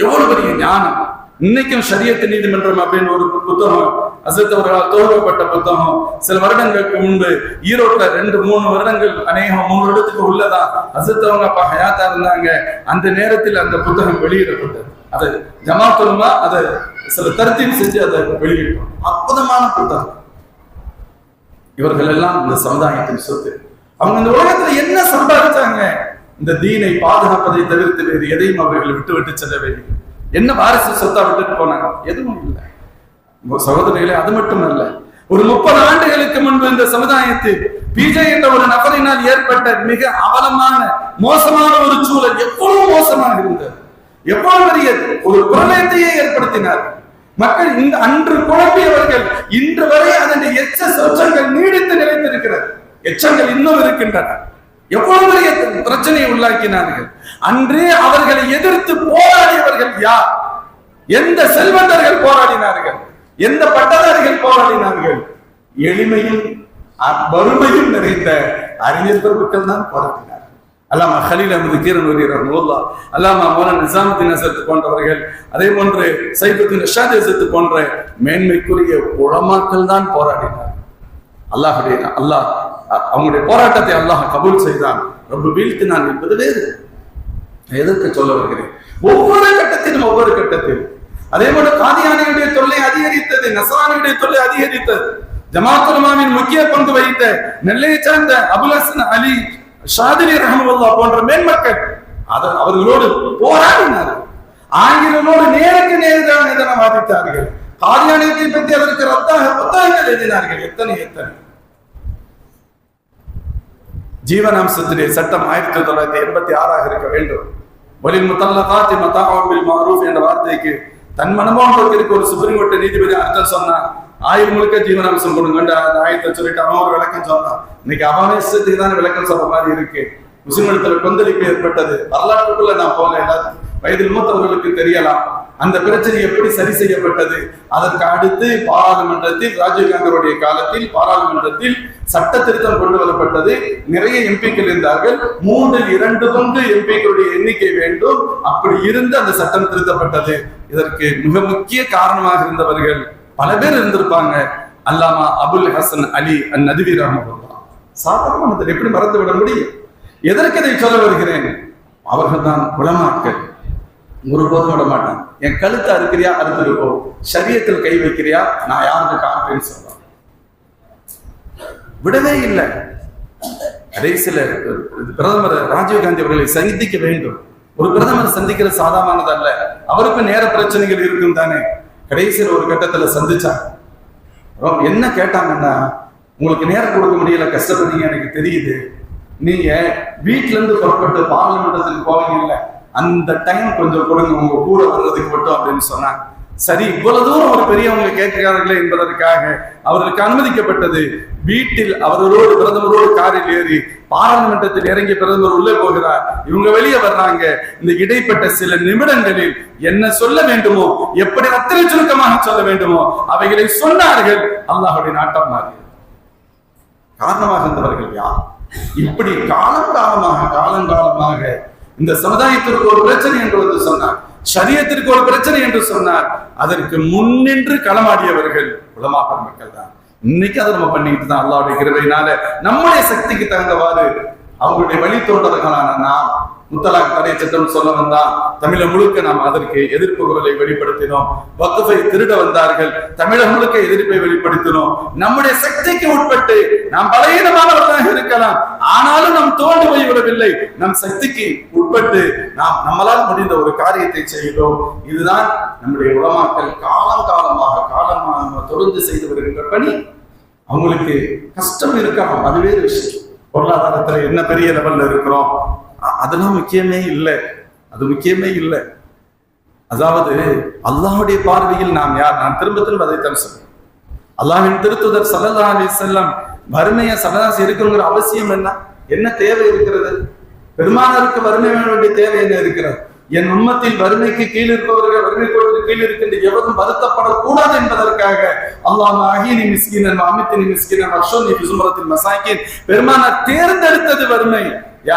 எவ்வளவு பெரிய ஞானம். இன்னைக்கும் ஷரியத் நீதிமன்றம் அப்படின்னு ஒரு புத்தகம் ஹஸரத் அவர்களால் துவங்கப்பட்ட புத்தகம். சில வருடங்களுக்கு முன்பு ஈரோட்ல 2-3 வருடங்கள், அநேகம் 3 வருடத்துக்கு உள்ளதா ஹஸரத் அவங்க அப்பா ஹயாத்தா இருந்தாங்க. அந்த நேரத்தில் அந்த புத்தகம் வெளியிடப்பட்டது. அது ஜமாத் உலமா அதை சில தரத்தையும் செஞ்சு அதை வெளியிட்டோம். அற்புதமான புத்தகம். இவர்கள் எல்லாம் இந்த சமுதாயத்தின் சொத்து. அவங்க இந்த உலகத்துல என்ன சம்பாதிச்சாங்க? இந்த தீனை பாதுகாப்பதை தவிர்த்து வேறு எதையும் அவர்கள் விட்டு செல்லவே இல்லை. என்ன வாரிசு சொத்தா விட்டுட்டு போனாங்க? எதுவும் இல்லை. சகோதரிகளே, அது மட்டுமல்ல, ஒரு 30 ஆண்டுகளுக்கு முன்பு இந்த சமுதாயத்தில் பிஜே என்ற ஒரு நபரினால் ஏற்பட்ட மிக அவலமான மோசமான ஒரு சூழல் எவ்வளவு மோசமாக இருந்தது, எவ்வளவு பெரிய ஒரு பிரளயத்தையே ஏற்படுத்தினார். மக்கள் இந்த அன்று குழம்பியவர்கள் இன்று வரை அதனுடைய எச்ச சொச்சங்கள் நீடித்து நிலைத்திருக்கிறது. எச்சங்கள் இன்னும் இருக்கின்றன. எவ்வளவு பெரிய பிரச்சனையை உள்ளாக்கினார்கள். அன்றே அவர்களை எதிர்த்து போராடியவர்கள் யார்? எந்த செல்வந்தர்கள் போராடினார்கள்? எந்த பட்டதாரிகள் போராடினார்கள்? எளிமையும் வறுமையும் நிறைந்த அறிஞர் பெருமக்கள் தான் போராடினார்கள். அல்லாமா கலீல் அஹ்மது கீரனூரி ரஹ்மத்துல்லாஹ், அல்லாமா மௌலானா நிசாமுத்தீன் அஸத் போன்றவர்கள், அதே போன்று சைஃபுத்தீன் இர்ஷாத் அஸத் போன்ற மேன்மைக்குரிய உலமாக்கள் தான் போராடினார். அல்லாஹ் அவங்களுடைய போராட்டத்தை அல்லாஹ் கபூல் செய்தான். ரொம்ப வீழ்த்தினான் என்பது வேறு. எதற்கு சொல்ல வருகிறேன்? ஒவ்வொரு கட்டத்திலும் அதே போல காதியானியுடைய தொல்லை அதிகரித்தது, நஸ்ரானியுடைய தொல்லை அதிகரித்தது. ஜமாத் உலமாவின் முக்கிய பங்கு வகித்த நெல்லையை சார்ந்த அபுல் ஹசன் அலி ஷாதிலி ரஹ்மத்துல்லாஹ் போன்ற மேன்மக்கள் அவர்களோடு போராடினார்கள். ஆங்கிலோடு நேருக்கு நேராக இதனை வாதித்தார்கள். காதியானியத்தை பற்றி அதற்கு ரத்தாக புத்தகங்கள் எழுதினார்கள். எத்தனை ஜீவனாம்சத்திலே சட்டம் 1986 இருக்க வேண்டும். வலில் முத்தல்லகாத்தி மதாஉன் பில் மஅரூஃப் என்ற வார்த்தைக்கு தன் மனமோகத்திற்கு ஒரு சுப்ரீம் கோர்ட் நீதிபதி அர்த்தம் சொன்னா, ஆயுள் முழுக்க ஜீவனாம்சம் கொடுங்க அந்த ஆயத்தை சொல்லிட்டு அவன் ஒரு விளக்கம் சொன்னான். இன்னைக்கு அவன் இஷ்டத்துக்கு தான் விளக்கம் சொல்ற மாதிரி இருக்கு. முஸ்லிம்களத்துல கொந்தளிப்பு ஏற்பட்டது. வரலாற்றுக்குள்ள நான் போல வயதில் மூத்தவர்களுக்கு தெரியலாம் அந்த பிரச்சனை எப்படி சரி செய்யப்பட்டது. அதற்கு அடுத்து பாராளுமன்றத்தில் ராஜீவ்காந்தியுடைய காலத்தில் பாராளுமன்றத்தில் சட்ட திருத்தம் கொண்டு வரப்பட்டது. நிறைய எம்பிக்கள் இருந்தார்கள். 2/3 எம்பிக்களுடைய எண்ணிக்கை வேண்டும். அப்படி இருந்து அந்த சட்டம் திருத்தப்பட்டது. இதற்கு மிக முக்கிய காரணமாக இருந்தவர்கள் பல பேர் இருந்திருப்பாங்க. அல்லாமா அபுல் ஹசன் அலி அந்நதுவி ரஹ்மத்துல்லாஹ். சாதாரண எப்படி மறந்து விட முடியும்? எதற்கு இதை சொல்ல வருகிறேன்? அவர்கள் தான் உலமாக்கள். ஒருபோதும் விட மாட்டான். என் கழுத்தை அறுக்கிறியா அறுத்துருக்கோம், ஷரியத்தில் கை வைக்கிறியா நான் யாருக்கு காப்பேன்னு சொல்றேன். விடவே இல்லை. கடைசியில பிரதமர் ராஜீவ்காந்தி அவர்களை சந்திக்க வேண்டும். ஒரு பிரதமர் சந்திக்கிற சாதாரணது அல்ல. அவருக்கு நேர பிரச்சனைகள் இருக்கும் தானே. கடைசியில் ஒரு கட்டத்துல சந்திச்சாங்க. என்ன கேட்டாங்கன்னா, உங்களுக்கு நேரம் கொடுக்க முடியல, கஷ்டப்படுறீங்க எனக்கு தெரியுது. நீங்க வீட்டுல இருந்து புறப்பட்டு பாராளுமன்றத்துக்கு போவீங்கல்ல, அந்த டைம் கொஞ்சம் கொடுங்க உங்க கூட வர்றதுக்கு மட்டும் அப்படின்னு சொன்னாங்க. சரி, இவ்வளவு தூரம் ஒரு பெரியவங்க கேட்கிறார்களே என்பதற்காக அவர்களுக்கு அனுமதிக்கப்பட்டது. வீட்டில் அவர்களோடு பிரதமரோடு காரில் ஏறி பாராளுமன்றத்தில் இறங்கி பிரதமர் உள்ளே போகிறார். இவங்க வெளியே வர்றாங்க. இந்த இடைப்பட்ட சில நிமிடங்களில் என்ன சொல்ல வேண்டுமோ, எப்படி அத்தனை சுருக்கமாக சொல்ல வேண்டுமோ அவைகளை சொன்னார்கள். அல்லாஹ்வுடைய நாட்டம் மாறி காரணமாக இருந்தவர்கள் யார்? இப்படி காலங்காலமாக இந்த சமுதாயத்திற்கு ஒரு பிரச்சனை என்று வந்து சொன்னார், ஷரியத்திற்கு ஒரு பிரச்சனை என்று சொன்னார். அதற்கு முன்னின்று களமாடியவர்கள் உலமா பெருமக்கள் தான். இன்னைக்கு அதை நம்ம பண்ணிட்டு தான் அல்லாஹ்வுடைய கிருபையினால நம்முடைய சக்திக்கு தகுந்தவாறு அவங்களுடைய வழித்தோன்றர்களான நாம் முத்தலாக் தடை சட்டம் சொல்ல வந்தால் தமிழகம் முழுக்க நாம் அதற்கு எதிர்ப்பு குரலை வெளிப்படுத்தினோம். வக்ஃபை திருட வந்தார்கள், தமிழகம் முழுக்க எதிர்ப்பை வெளிப்படுத்தினோம். நம்முடைய சக்திக்கு உட்பட்டு நாம் பலவீனமானவர்களாக இருக்கலாம், ஆனாலும் நாம் தோண்டு போய் விடவில்லை. நம் சக்திக்கு உட்பட்டு நாம் நம்மளால் முடிந்த ஒரு காரியத்தை செய்தோம். இதுதான் நம்முடைய உலமாக்கள் காலமாக தொடர்ந்து செய்து வருகின்ற பணி. அவங்களுக்கு கஷ்டம் இருக்கலாம், அது வேறு விஷயம். பொருளாதாரத்துல என்ன பெரிய லெவல்ல இருக்கிறோம், அதெல்லாம் முக்கியமே இல்லை, அது முக்கியமே இல்லை. அதாவது அல்லாஹ்வுடைய பார்வையில் நாம் யார்? நான் திரும்ப அதைத்தான் சொல்றேன். அல்லாஹ்வின் திருத்தூதர் ஸல்லல்லாஹு அலைஹி வஸல்லம் வறுமையை சல்லாஸ் இருக்குங்கிற அவசியம் என்ன தேவை இருக்கிறது? பெருமானாருக்கு வறுமை வேண்டிய தேவை என்ன இருக்கிறது? என் உம்மத்தில் வறுமைக்கு கீழ் இருப்பவர்கள், வறுமை கோட்டுக்கு கீழ் இருக்கின்ற எவரும் வருத்தப்படக்கூடாது என்பதற்காக அல்லாஹ் அஹீனி மிஸ்கினன் அமித்தினி மிஸ்கினன் அஷோனி பிசுமரத்தின் மசாக்கின் பெருமானார் தேர்ந்தெடுத்தது வறுமை.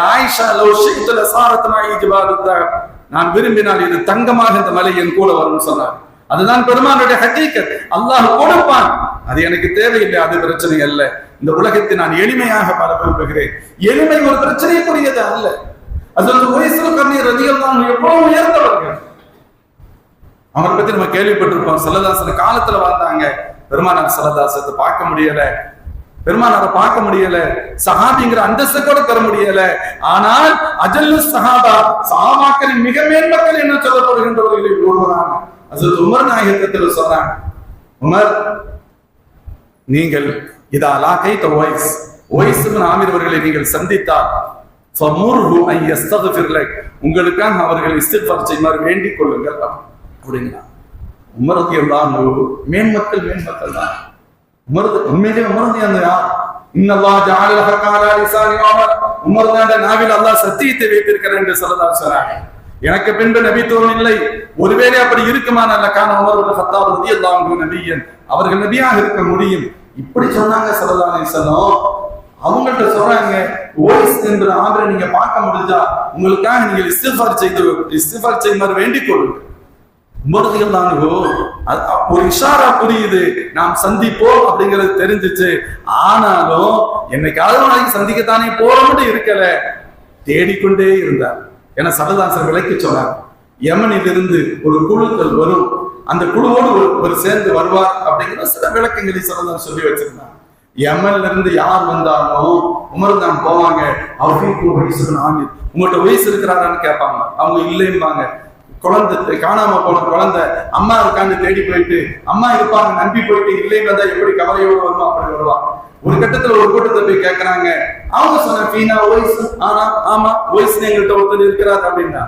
ஆயிஷா லவ் ஷி'து லஸாரத் மஇ ஜிபாலுத் தஹப், நான் விரும்பினால் இது தங்கமாக இந்த மலை என் கூட வரும்னு சொன்னார். அதுதான் பெருமானுடைய ஹகீகத். அல்லாஹ் கொடுப்பான், அது எனக்கு தேவையில்லை, அது பிரச்சனை அல்ல. இந்த உலகத்தை நான் எளிமையாக பல விரும்புகிறேன். எளிமை ஒரு பிரச்சனைக்குரியது அல்ல. ஹஜ்ரத் உவைஸ் கர்னி ரலியல்லாஹு அன்ஹு எவ்வளவு உயர்ந்தவர்கள், அவங்களை பத்தி நம்ம கேள்விப்பட்டிருப்போம். ஸல்லல்லாஹு அலைஹி காலத்துல வாழ்ந்தாங்க. பெருமானார் ஸல்லல்லாஹு அலைஹி பார்க்க முடியல, பெருமானாரை பார்க்க முடியல, சஹாபிங்கிற அந்தஸ்து கூட பெற முடியல. ஆனால் அஜல்லு சஹாபாக்களின் மிக மேன்மக்கள் என்ன சொல்லப்படுகின்றவர்களில் ஒருவரான ஹஜ்ரத் உமர் நாயகத்தில் சொல்றாங்க, உமர் நீங்கள் இதா லாகைத உவைஸ் இப்னு ஆமிர் அவர்களை நீங்கள் சந்தித்தால் ஃபமுர்ஹு அன் யஸ்தக்ஃபிர் லக், உங்களுக்காக அவர்களை இஸ்திக்ஃபார் செய்யுமாறு வேண்டிக் கொள்ளுங்கள் அப்படிங்கிறார். உமர் ரலியல்லாஹு அன்ஹு மேன்மக்கள் தான். உண்மையிலே உமர் அந்த யார்? இன்னல்லாஹ் ஜஅல ஹக்க அலா லிசானி உமர், உமர் தான் நாவில் அல்லாஹ் சத்தியத்தை வைத்திருக்கிறார் என்று ஸல்லல்லாஹு அலைஹி வஸல்லம். எனக்கு பின்பு நபித்துவம் இல்லை. ஒருவேளை அப்படி இருக்குமானால் கான உமர் இப்னு கத்தாப் ரலியல்லாஹு அன்ஹு நபியன், அவர்கள் நபியாக இருக்க முடியும். இப்படி சொன்னாங்க ஸல்லல்லாஹு அலைஹி வஸல்லம். அவங்கள்ட்ட சொல்றாங்க, ஓய்ஸ் என்ற ஆண்டரை நீங்க பார்க்க முடிஞ்சா உங்களுக்காக நீங்கள் இஸ்திக்ஃபார் செய்யுமாறு வேண்டிக் கொள்ளுங்க. ஒரு இஷாரா புரியுது, நாம் சந்திப்போம் அப்படிங்கிறது தெரிஞ்சிச்சு. ஆனாலும் என்னைக்காவது நாளைக்கு சந்திக்கத்தானே போறோம்னு இருக்கல, தேடிக்கொண்டே இருந்தார். ஏன்னா சரதாசர் விளக்கி சொன்னார், யமனில் இருந்து ஒரு குழுக்கள் வரும், அந்த குழுவோடு ஒரு சேர்ந்து வருவார் அப்படிங்கிற சில விளக்கங்களை சரதாசர் சொல்லி வச்சிருந்தார். யமன்ல இருந்து யார் வந்தாலும் உமர் தான் போவாங்க. அவருக்கு ஆமீர், உங்கள்கிட்ட வயசு இருக்கிறாரான்னு கேட்பாங்க. அவங்க இல்லைம்பாங்க. குழந்தை காணாம போன குழந்தை அம்மா இருக்கான்னு தேடி போயிட்டு அம்மா இருப்பாங்க நம்பி போயிட்டு இல்லைன்னு வந்தா எப்படி கவலையோடு வருமா அப்படி வருவாங்க. ஒரு கட்டத்துல ஒரு கூட்டத்தை போய் கேட்கறாங்க. அவங்க சொன்ன ஃபீனா வயசு, ஆனா ஆமா வயசு எங்கள்கிட்ட ஒருத்தர் இருக்கிறார் அப்படின்னா,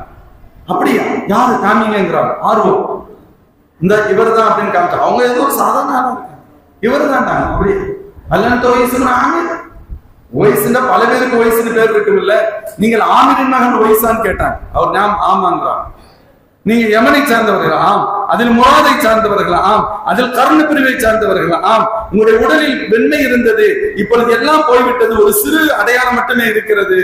அப்படியா யாரு காமிங்கிறாங்க. ஆர்வம், இந்த இவர் தான் அப்படின்னு காமிச்சா அவங்க ஏதோ ஒரு சாதாரண இவர் தான் அப்படி அல்லன்ட்டு வயசுன்னு ஆமீர். வயசுன்னா பல பேருக்கு வயசுன்னு பேர் இருக்கும் இல்ல, நீங்கள் ஆமீரின் மகன் வயசான்னு கேட்டாங்க. அவர் நாம் ஆமாங்கிறான். நீங்க யமனை சார்ந்தவர்கள் ஆம், அதில் முராதை சார்ந்தவர்கள் ஆம், அதில் கர்ண பிரிவை சார்ந்தவர்கள் ஆம். உங்களுடைய உடலில் வெண்மை இருந்தது, இப்பொழுது எல்லாம் போய்விட்டது, ஒரு சிறு அடையாளம் மட்டுமே இருக்கிறது,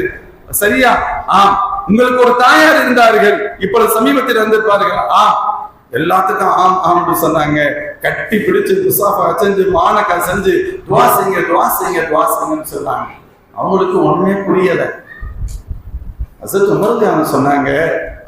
சரியா? ஆம். உங்களுக்கு ஒரு தாயார் இருந்தார்கள், இப்பொழுது சமீபத்தில் இருந்திருப்பார்கள். ஆம். எல்லாத்துக்கும் ஆம் ஆம் சொன்னாங்க. கட்டி பிடிச்சு முசாஃபா செஞ்சு மானக்கா செஞ்சு துவா செய்யுங்கன்னு சொன்னாங்க. அவங்களுக்கு ஒண்ணுமே புரியல. ஹஸரத் உமர் சொன்னாங்க,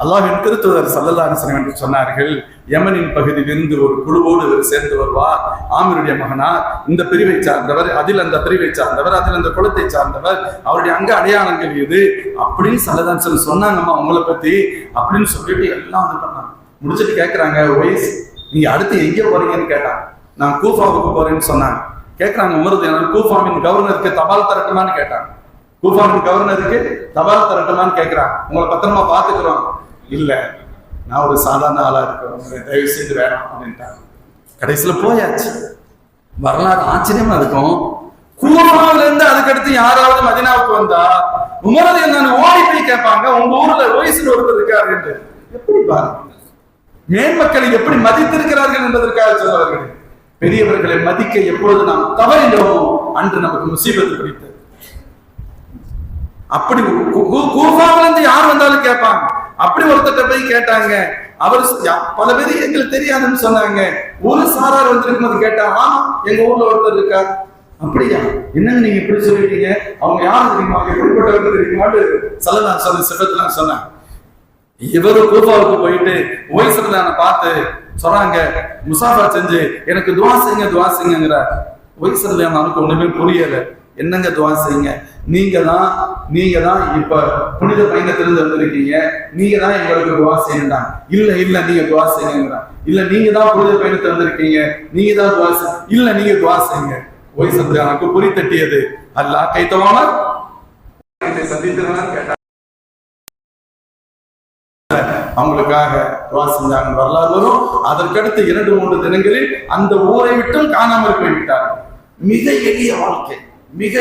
அல்லாஹ்வின் திருத்தூதர் ஸல்லல்லாஹு அலைஹி வஸல்லம் என்று சொன்னார்கள், யமனின் பகுதியில் இருந்து ஒரு குழுவோடு சேர்ந்து வருவார். ஆமிருடைய மகனார், இந்த பிரிவை சார்ந்தவர், அதில் அந்த பிரிவை சார்ந்தவர், அதில் அந்த குலத்தை சார்ந்தவர், அவருடைய அங்க அடையாளங்கள் இது அப்படின்னு ஸல்லல்லாஹு அலைஹி வஸல்லம் சொன்னாங்கம்மா உங்களை பத்தி அப்படின்னு சொல்லிட்டு எல்லாம் இது பண்ணாங்க. முடிச்சுட்டு கேட்கறாங்க, ஒய்ஸ் நீங்க அடுத்து எங்க போறீங்கன்னு கேட்டாங்க. நான் கூஃபாவுக்கு போறேன்னு சொன்னாங்க. கேட்கறாங்க உமர், கூஃபாவின் கவர்னருக்கு தபால் தரட்டுமான்னு கேட்டாங்க. கூஃபாவின் கவர்னருக்கு தபால் தரட்டுமான்னு கேட்கிறாங்க. உங்களை பத்திரமா பாத்துக்கிறோம். இல்ல நான் ஒரு சாதாரண ஆளா இருக்கிறேன், தயவு செய்து வேணாம் அப்படின்ட்டாங்க. கடைசியில போயாச்சு. வரலாறு ஆச்சரியமா இருக்கும். கூஃபாவில இருந்து அதுக்கடுத்து யாராவது மதீனாவுக்கு வந்தா உமர் ரலியல்லாஹு அன்ஹு ஓடி போய் கேட்பாங்க, உங்க ஊர்ல ஓய்ஸ்ல ஒருத்தர் இருக்காரு என்று. எப்படி பாருங்க, மேன்மக்களை எப்படி மதித்திருக்கிறார்கள் என்பதற்காக சொல்வார்கள். பெரியவர்களை மதிக்க எப்பொழுது நாம் தவறினோமோ அன்று நமக்கு முசீபத்து பிடித்தது. அப்படி கூஃபாவில இருந்து யார் வந்தாலும் கேட்பாங்க. அப்படி ஒருத்தர் போய் கேட்டாங்க. அவர் பல பேர் எங்களுக்கு தெரியாதுன்னு சொன்னாங்க. ஒரு சாரார் வந்திருக்கும் கேட்டா, ஆமா எங்க ஊர்ல ஒருத்தர் இருக்கார். அப்படியா, என்னங்க நீங்க இப்படி சொல்லிட்டீங்க, அவங்க யாரும் தெரியுமா, எப்படிப்பட்டவர்கள் தெரியுமான்னு ஸல்லல்லாஹு அலைஹி வஸல்லம் சொன்னாங்க. இவரு கூஃபாவுக்கு போயிட்டு ஓய்சல்லான பார்த்து சொன்னாங்க, முசாஃபா செஞ்சு எனக்கு துவா செய்யுங்கிற. ஓய்சல்லானுக்கு ஒண்ணுமே புரியல. என்னங்க துவா செய்யுங்க, நீங்க தான் இப்ப புனித பயணத்திலிருந்து வந்திருக்கீங்க, நீங்க தான் எங்களுக்கு துவா செய்யணும். இல்ல நீங்க துவா செய்யுங்க. இல்ல நீங்க தான் புனித பயணத்தை வந்திருக்கீங்க, நீங்க தான் துவா செய்ய. இல்ல நீங்க துவா செய்யுங்க. ஓய்சல்லானுக்கு பொறி தட்டியது. அல்லாஹ் கைத்தவாம சந்தித்திருந்தான்னு கேட்டாங்க. அவங்களுக்காக துவா செஞ்சாங்க. வரலாறு வரும். அதற்கடுத்து 2-3 தினங்களில் அந்த ஊரை விட்டும் காணாமல் போய்விட்டார். மிக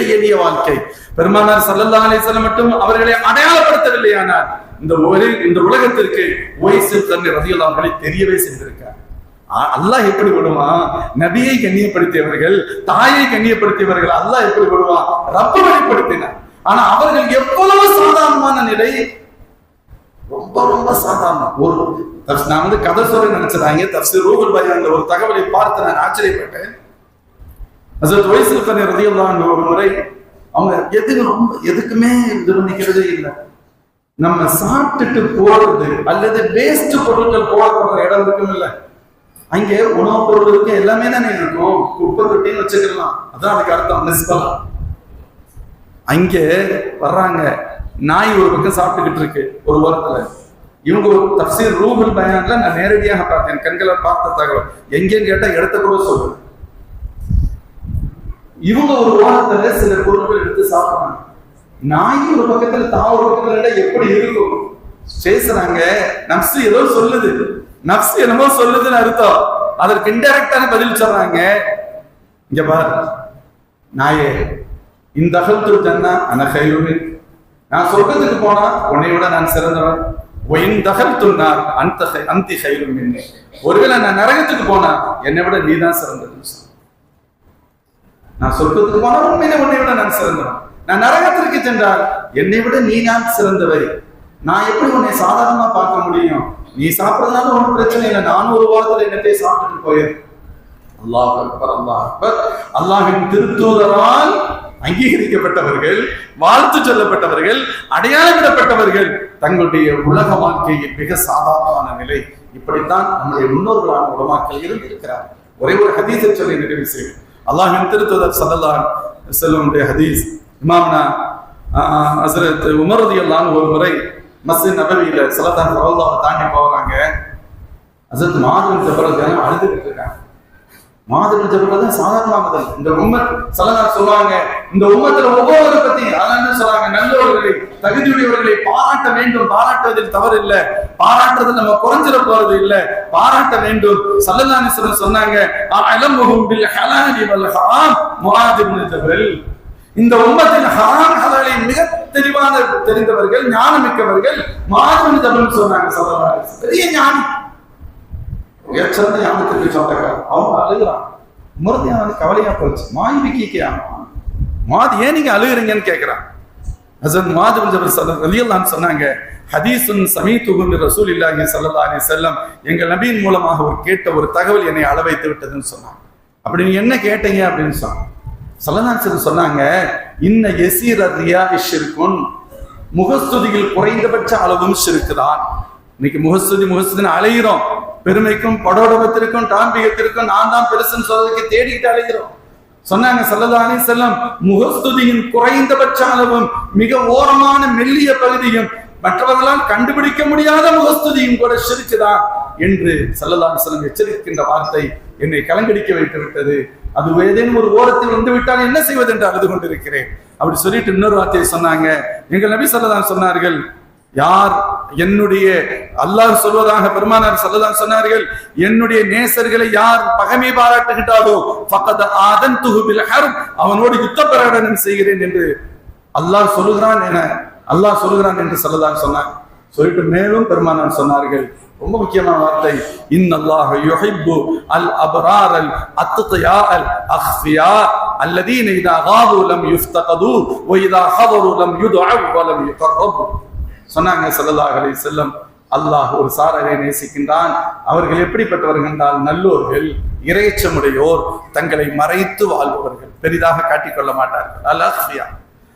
எளிய வாழ்க்கை. பெருமானார் ஸல்லல்லாஹு அலைஹி வஸல்லம் மட்டும் அவர்களை அடையாளப்படுத்தவில்லையானார் இந்த உலகத்திற்கு ஓய்ஸ் ரலியல்லாஹு அன்ஹு தெரியவே செய்திருக்கார். அல்லாஹ் எப்படி விடுவான்? நபியை கண்ணியப்படுத்தியவர்கள், தாயை கண்ணியப்படுத்தியவர்கள் அல்லாஹ் எப்படி விடுவான்? ரப்ப வெளிப்படுத்தினார். ஆனா அவர்கள் எவ்வளவு சாதாரணமான நிலை, ரொம்ப சாதாரணம். நான் கதை சொல்ல நினைச்சதாங்க. தஃப்ஸீர் ரூஹுல் பயான்ல ஒரு தகவலை பார்த்து நான் ஆச்சரியப்பட்டேன். ஹஜ்ரத் உவைஸ் ரலியல்லாஹு அன்ஹு ஒரு முறை அவங்க எதுக்குமே இது நிக்கிறதே இல்லை. நம்ம சாப்பிட்டுட்டு போறது அல்லது வேஸ்ட் பொருட்கள் போடப்படுற இடம் இருக்கும் இல்ல, அங்கே உணவுப் பொருளுக்கு எல்லாமே தானே இருக்கும். குப்பை தொட்டின்னு வச்சுக்கலாம். அதான் அதுக்கு அர்த்தம் நிஸ்பலா. அங்கே வர்றாங்க, நாய் ஒரு பக்கம் சாப்பிட்டுக்கிட்டு இருக்கு ஒரு ஓரத்துல. இவங்க ஒரு தஃப்ஸீர் ரூஹுல் பயான்ல நான் நேரடியாக பார்த்தேன், கண்களை பார்த்த தகவல். எங்கேன்னு கேட்டா இடத்த கூட சொல்றேன். இவங்க ஒரு ஓரத்துல சில பொருட்கள் எடுத்து சாப்பிடுறாங்க. நாய் ஒரு பக்கத்துல ஒரு பக்கத்துல எப்படி இருக்கும் பேசுறாங்க. நப்சு ஏதோ சொல்லுது, நப்சு என்னமோ சொல்லுதுன்னு அர்த்தம். அதற்கு இன்டைரக்டான பதில் சொல்றாங்க. இங்க பாரு நாயே, இந்த அகல்துல் ஜன்னா அன கைருன், நான் சொர்க்கத்துக்கு போனா உன்னை விட நான் சிறந்தவன். ஒருவேளை நான் நரகத்துக்கு போனா என்னை விட நீ தான் சிறந்தது. நான் சொர்க்கத்துக்கு போனா உண்மையில உன்னை விட நான் சிறந்தவன். நான் நரகத்திற்கு சென்றால் என்னை விட நீ நான் சிறந்தவை. நான் எப்படி உன்னை சாதாரணமா பார்க்க முடியும்? நீ சாப்பிடறதுனால ஒன்றும் பிரச்சனை இல்லை. நான் ஒரு வாரத்துல என்னத்தை சாப்பிட்டுட்டு போயிரு. அல்லாஹ் அக்பர், அல்லாஹ் அக்பர். அல்லாஹ்வின் திருத்தூதரால் அங்கீகரிக்கப்பட்டவர்கள், வாழ்த்து சொல்லப்பட்டவர்கள், அடையாளமிடப்பட்டவர்கள் தங்களுடைய உலக வாழ்க்கையில் மிக சாதாரணமான நிலை. இப்படித்தான் நம்முடைய முன்னோர்களான உலமாக்கள் இருந்திருக்கிறார். ஒரே ஒரு ஹதீஸை சொல்லி நிறைவு செய்யும். அல்லாஹ்வின் திருத்தூதர் ஸல்லல்லாஹு அலைஹி வஸல்லம் ஹதீஸ். இமாம்னா ஹஸ்ரத் உமர் ரலியல்லாஹு அன்ஹு ஒரு முறை மஸ்ஜித் நபவியில ஸலதாத் ரவுலாவை தாண்டி போறாங்க. ஹஸ்ரத் முஆத் பின் ஜபல் அழுதுகிட்டு இருக்காங்க. முஆத் பின் ஜபல் தான் சாதாரணமானது. இந்த உம்மத் ஸல்லல்லாஹு சொல்றாங்க, இந்த உம்மத்துல ஒவ்வொரு பத்தி அதான் சொல்றாங்க, நல்லவர்களை தகுதியுடையவர்களை பாராட்ட வேண்டும். பாராட்டுவதில் தவறு இல்லை, பாராட்டுறதுல நம்ம குறைஞ்சிட போறது இல்லை, பாராட்ட வேண்டும். ஸல்லல்லாஹு அலைஹி வஸல்லம் சொன்னாங்க, அலமுஹும் பில் ஹலாலி வல் ஹராம் முஆத் பின் ஜபல். இந்த உம்மத்தின் ஹராம் ஹலாலை மிக தெளிவான தெரிந்தவர்கள், ஞானமிக்கவர்கள் முஆத் பின் ஜபல் சொன்னாங்க. ஸல்லல்லாஹு அலைஹி வஸல்லம் பெரிய ஞானி, சிறந்த ஞானத்திற்கு சொந்தக்காரர். அவங்க அழுகிறான். முருதியான கவலையா போச்சு. முஆத் ஏன் நீங்க அழுகிறீங்கன்னு கேட்கிறான். ஹஸரத் முஆத் பின் ஜபல் ரலியல்லாஹு அன்ஹு சொன்னாங்க, ஹதீஸுன் சமீதுஹு மின் ரசூலில்லாஹி ஸல்லல்லாஹு அலைஹி வஸல்லம், எங்கள் நபியின் மூலமாக ஒரு கேட்ட ஒரு தகவல் என்னை அள வைத்து விட்டதுன்னு சொன்னாங்க. அப்படி நீங்க என்ன கேட்டீங்க அப்படின்னு சொன்னாங்க. ஸல்லல்லாஹு அலைஹி வஸல்லம் சொன்னாங்க, இன்ன யஸீர ரியாஇ ஷிர்குன், முகஸ்துதியில் குறைந்தபட்ச அளவும் ஷிர்க் தான். இன்னைக்கு முகஸ்துதின்னு அலைகிறோம். பெருமைக்கும் படோடபத்திற்கும் டாம்பிகத்திற்கும் நான் தான் பெருசுன்னு சொல்றதுக்கு தேடிக்கிட்டு அலைகிறோம். சொன்னாங்க ஸல்லல்லாஹு அலைஹி வஸல்லம், முகஸ்துதியின் குறைந்தபட்ச அளவும் மிக ஓரமான மெல்லிய பகுதியும் மற்றவர்களால் கண்டுபிடிக்க முடியாத முகஸ்துதியும் கூட ஷிர்க் தான் என்று ஸல்லல்லாஹு அலைஹி வஸல்லம் எச்சரிக்கின்ற வார்த்தை என்னை கலங்கடிக்க வைத்து விட்டது. அது ஏதேனும் ஒரு ஓரத்தில் வந்து விட்டால் என்ன செய்வது என்று அழுது கொண்டிருக்கிறேன். அப்படி சொல்லிட்டு இன்னொரு வார்த்தையை சொன்னாங்க. எங்கள் நபி ஸல்லல்லாஹு அலைஹி வஸல்லம் சொன்னார்கள், யார் என்னுடைய அல்லாஹ் சொல்வதாக பெருமானார் ஸல்லல்லாஹு சொன்னார்கள், என்னுடைய நேசர்களை யார் பகைமை பாராட்டுகின்றாரோ ஃபக்கத் ஆதன்துஹு பில் ஹர்ப், அவனோடு யுத்த பிரகடனம் செய்கிறேன் என்று அல்லாஹ் சொல்லுகிறான் என்று ஸல்லல்லாஹு சொன்னார். சொல்லிட்டு மேலும் பெருமானார் சொன்னார்கள், ரொம்ப முக்கியமான வார்த்தை, இன்னல்லாஹ யுஹிப்பு அல் அப்ரார் அல் அத்கியா அல் அக்ஃபியா அல்லதீன இதா காது லம் யுஃப்தகது வ இதா ஹதரு லம் யுதுஅ வ லம் யுகர்ரபு சொன்னாங்க ஸல்லல்லாஹு அலைஹி வஸல்லம். அல்லாஹ் ஒரு சாராரை நேசிக்கின்றான். அவர்கள் எப்படிப்பட்டவர்கள் என்றால் நல்லோர்கள், இறையச்சமுடையோர், தங்களை மறைத்து வாழ்பவர்கள், பெரிதாக காட்டிக்கொள்ள மாட்டார்கள். அல் அக்ஃபியா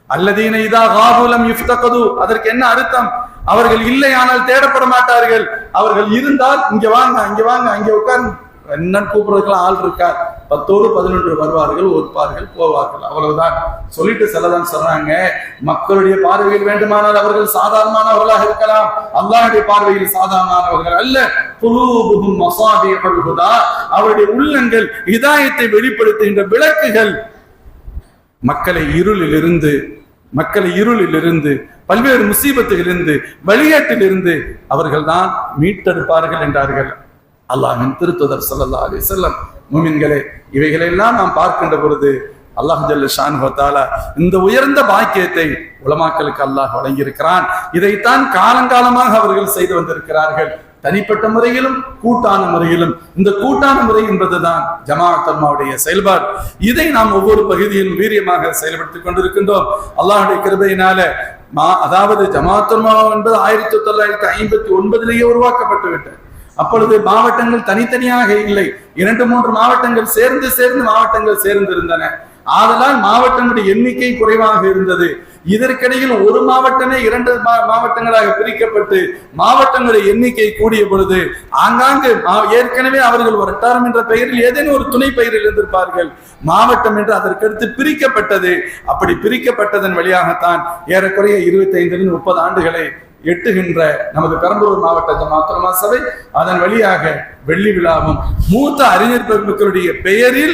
அல்லதீன இதா காது லம் யுஃப்தகது, அதற்கு என்ன அர்த்தம்? அவர்கள் இல்லை ஆனால் தேடப்பட மாட்டார்கள். அவர்கள் இருந்தால் இங்க வாங்க, அங்க வாங்க, அங்க உட்கார்ந்து என்னன்னு கூப்பிடுறதுக்கெல்லாம் ஆள் இருக்கார். 10-11 வருவார்கள், ஒருப்பார்கள், போவார்கள், அவ்வளவுதான். சொல்லிட்டு ஸல்லல்லாஹு சொன்னாங்க, மக்களுடைய பார்வையில் வேண்டுமானால் அவர்கள் சாதாரணமானவர்களாக இருக்கலாம், அல்லாஹ்வுடைய பார்வையில் சாதாரணமானவர்கள் அல்ல. குலூபுஹும் மஸாபிஹுல் ஹுதா, அவருடைய உள்ளங்கள் ஹிதாயத்தை வெளிப்படுத்துகின்ற விளக்குகள். மக்களை இருளிலிருந்து பல்வேறு முசீபத்திலிருந்து வழிகாட்டிலிருந்து அவர்கள் தான் மீட்டெடுப்பார்கள் என்றார்கள் அல்லாஹ்வின் திருத்தூதர் ஸல்லல்லாஹு அலைஹி வஸல்லம். முஃமின்களே, இவைகளெல்லாம் நாம் பார்க்கின்ற பொழுது அல்லாஹ் ஜல்ல ஷானுஹு வ தஆலா இந்த உயர்ந்த பாக்கியத்தை உலமாக்களுக்கு அல்லாஹ் வழங்கியிருக்கிறான். இதைத்தான் காலங்காலமாக அவர்கள் செய்து வந்திருக்கிறார்கள், தனிப்பட்ட முறையிலும் கூட்டான முறையிலும். இந்த கூட்டான முறை என்பதுதான் ஜமாஅத் உலமாவுடைய செயல்பாடு. இதை நாம் ஒவ்வொரு பகுதியிலும் வீரியமாக செயல்படுத்திக் கொண்டிருக்கின்றோம். அல்லாஹ்வுடைய கிருபையினால அதாவது ஜமாஅத் உலமா என்பது 1959 உருவாக்கப்பட்டு விட்டது. அப்பொழுது மாவட்டங்கள் தனித்தனியாக இல்லை, 2-3 மாவட்டங்கள் சேர்ந்து இருந்தன. ஆதலால் மாவட்டங்களுடைய எண்ணிக்கை குறைவாக இருந்தது. இதற்கிடையில் ஒரு மாவட்டமே 2 மாவட்டங்களாக பிரிக்கப்பட்டு மாவட்டங்களுடைய எண்ணிக்கை கூடிய பொழுது ஆங்காங்கு ஏற்கனவே அவர்கள் ஒரு வட்டாரம் என்ற பெயரில் ஏதேனும் ஒரு துணை பெயரில் இருந்திருப்பார்கள். மாவட்டம் என்று அதற்கடுத்து பிரிக்கப்பட்டது. அப்படி பிரிக்கப்பட்டதன் வழியாகத்தான் ஏறக்குறைய 25-30 ஆண்டுகளை எட்டுகின்ற நமது பெரம்பலூர் மாவட்ட ஜமாஅத் உலமா சபை அதன் வழியாக வெள்ளி விழாவும் மூத்த அறிஞர் பெருமக்களுடைய பெயரில்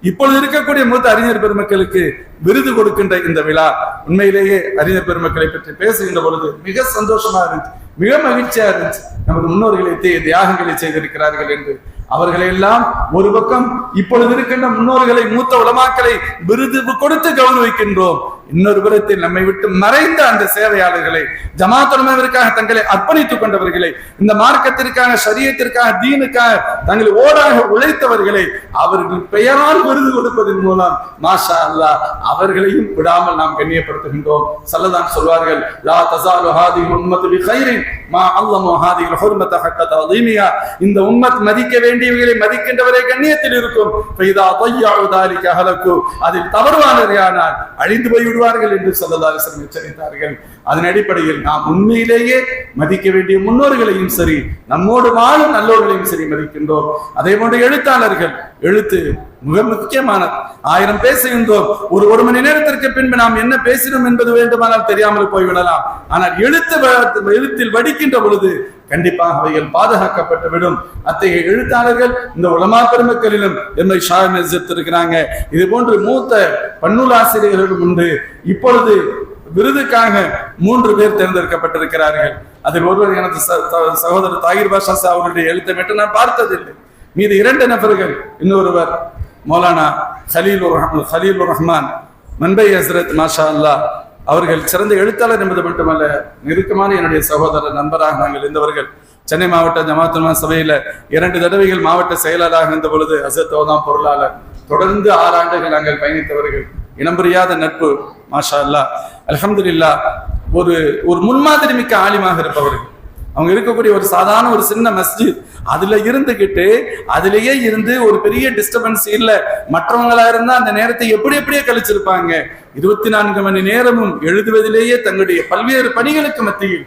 இப்பொழுது இருக்கக்கூடிய மூத்த அறிஞர் பெருமக்களுக்கு விருது கொடுக்கின்ற இந்த விழா உண்மையிலேயே அறிஞர் பெருமக்களை பற்றி பேசுகின்ற பொழுது மிக சந்தோஷமா இருந்துச்சு, மிக மகிழ்ச்சியா இருந்துச்சு. நமது முன்னோர்களை தியாகங்களை செய்திருக்கிறார்கள் என்று அவர்களை எல்லாம் ஒரு பக்கம் இப்பொழுது இருக்கின்ற முன்னோர்களை மூத்த உலமாக்களை விருது கொடுத்து கௌரவிக்கின்றோம். இன்னொரு புறத்தில் நம்மை விட்டு மறைந்த அந்த சேவையாளர்களை, ஜமாஅத் உலமாவிற்காக தங்களை அர்ப்பணித்துக் கொண்டவர்களை, இந்த மார்க்கத்திற்காக, ஷரியத்திற்காக, தீனுக்காக தங்களை ஓடாக உழைத்தவர்களை அவர்கள் பெயரால் விருது கொடுப்பதன் மூலம் மாஷா அல்லாஹ் அவர்களையும் விடாமல் நாம் கண்ணியப்படுத்துகின்றோம். ஸல்லல்லாஹு சொல்வார்கள், லா தஸாலு ஹாதிஹி உம்மத்து பிகைரின் மா அல்லமு ஹாதிஹில் ஹுர்மத ஹக்க தஅதீமியா, இந்த உம்மத் மதிக்க வேண்டியவர்களை மதிக்கின்றவரை கண்ணியத்தில் இருக்கும். ஃபைதா தய்யஉ தாலிக ஹலகு, அதில் தவறுவானவர்களானால் அழிந்து போய் விடுவார்கள் என்று ஸல்லல்லாஹு அலைஹி வஸல்லம் எச்சரித்தார்கள். அதன் அடிப்படையில் நாம் உண்மையிலேயே மதிக்க வேண்டிய முன்னோர்களையும் சரி, நம்மோடு வாழும் நல்லோர்களையும் சரி மதிக்கின்றோம். அதே போன்று எழுத்தாளர்கள், எழுத்து மிக முக்கியமானது. 1000 பேசுகின்றோம், ஒரு மணி நேரத்திற்கு பின்பு நாம் என்ன பேசினோம் என்பது வேண்டுமானால் தெரியாமல் போய்விடலாம். ஆனால் எழுத்தில் வடிக்கின்ற பொழுது கண்டிப்பாக அவைகள் பாதுகாக்கப்பட்டு விடும். அத்தகைய எழுத்தாளர்கள் இந்த உலமா பெருமக்களிலும் எம்ஐ ஷாஹின் இஸ்ஸத் இருக்கிறாங்க. இது போன்று மூத்த பன்னூல் ஆசிரியர்களும் உண்டு. இப்பொழுது விருதுக்காக 3 பேர் தேர்ந்தெடுக்கப்பட்டிருக்கிறார்கள். அதில் ஒருவர் எனது சகோதரர் தாகிர் பாஷா அவருடைய எழுத்தை மட்டும் நான் பார்த்ததில்லை. மீது 2 நபர்கள், இன்னொருவர் மௌலானா ஹலீலுர் ரஹ்மான் மன்பை ஹஸ்ரத் மாஷா அல்லாஹ் அவர்கள் சிறந்த எழுத்தாளர் என்பது மட்டுமல்ல, நெருக்கமான என்னுடைய சகோதரர் நண்பராக நாங்கள் இருந்தவர்கள். சென்னை மாவட்ட ஜமாஅத் உலமா சபையில 2 தடவைகள் மாவட்ட செயலாளராக இருந்த பொழுது ஹஸ்ரத் ஓதாம் பொருளாளர், தொடர்ந்து 6 ஆண்டுகள் நாங்கள் பயணித்தவர்கள். இனம் புரியாத நட்பு மாஷா அல்லாஹ். அல்ஹம்துலில்லாஹ். ஒரு முன்மாதிரி மிக்க ஆலிமாக இருப்பவர்கள். அவங்க இருக்கக்கூடிய ஒரு சாதாரண ஒரு சின்ன மஸ்ஜித், அதுல அதிலேயே இருந்து ஒரு பெரிய டிஸ்டர்பன்ஸ் இல்ல. மற்றவங்களா இருந்தா அந்த நேரத்தை எப்படியே கழிச்சிருப்பாங்க. 24 மணி நேரமும் எழுதுவதிலேயே தங்களுடைய பல்வேறு பணிகளுக்கு மத்தியில்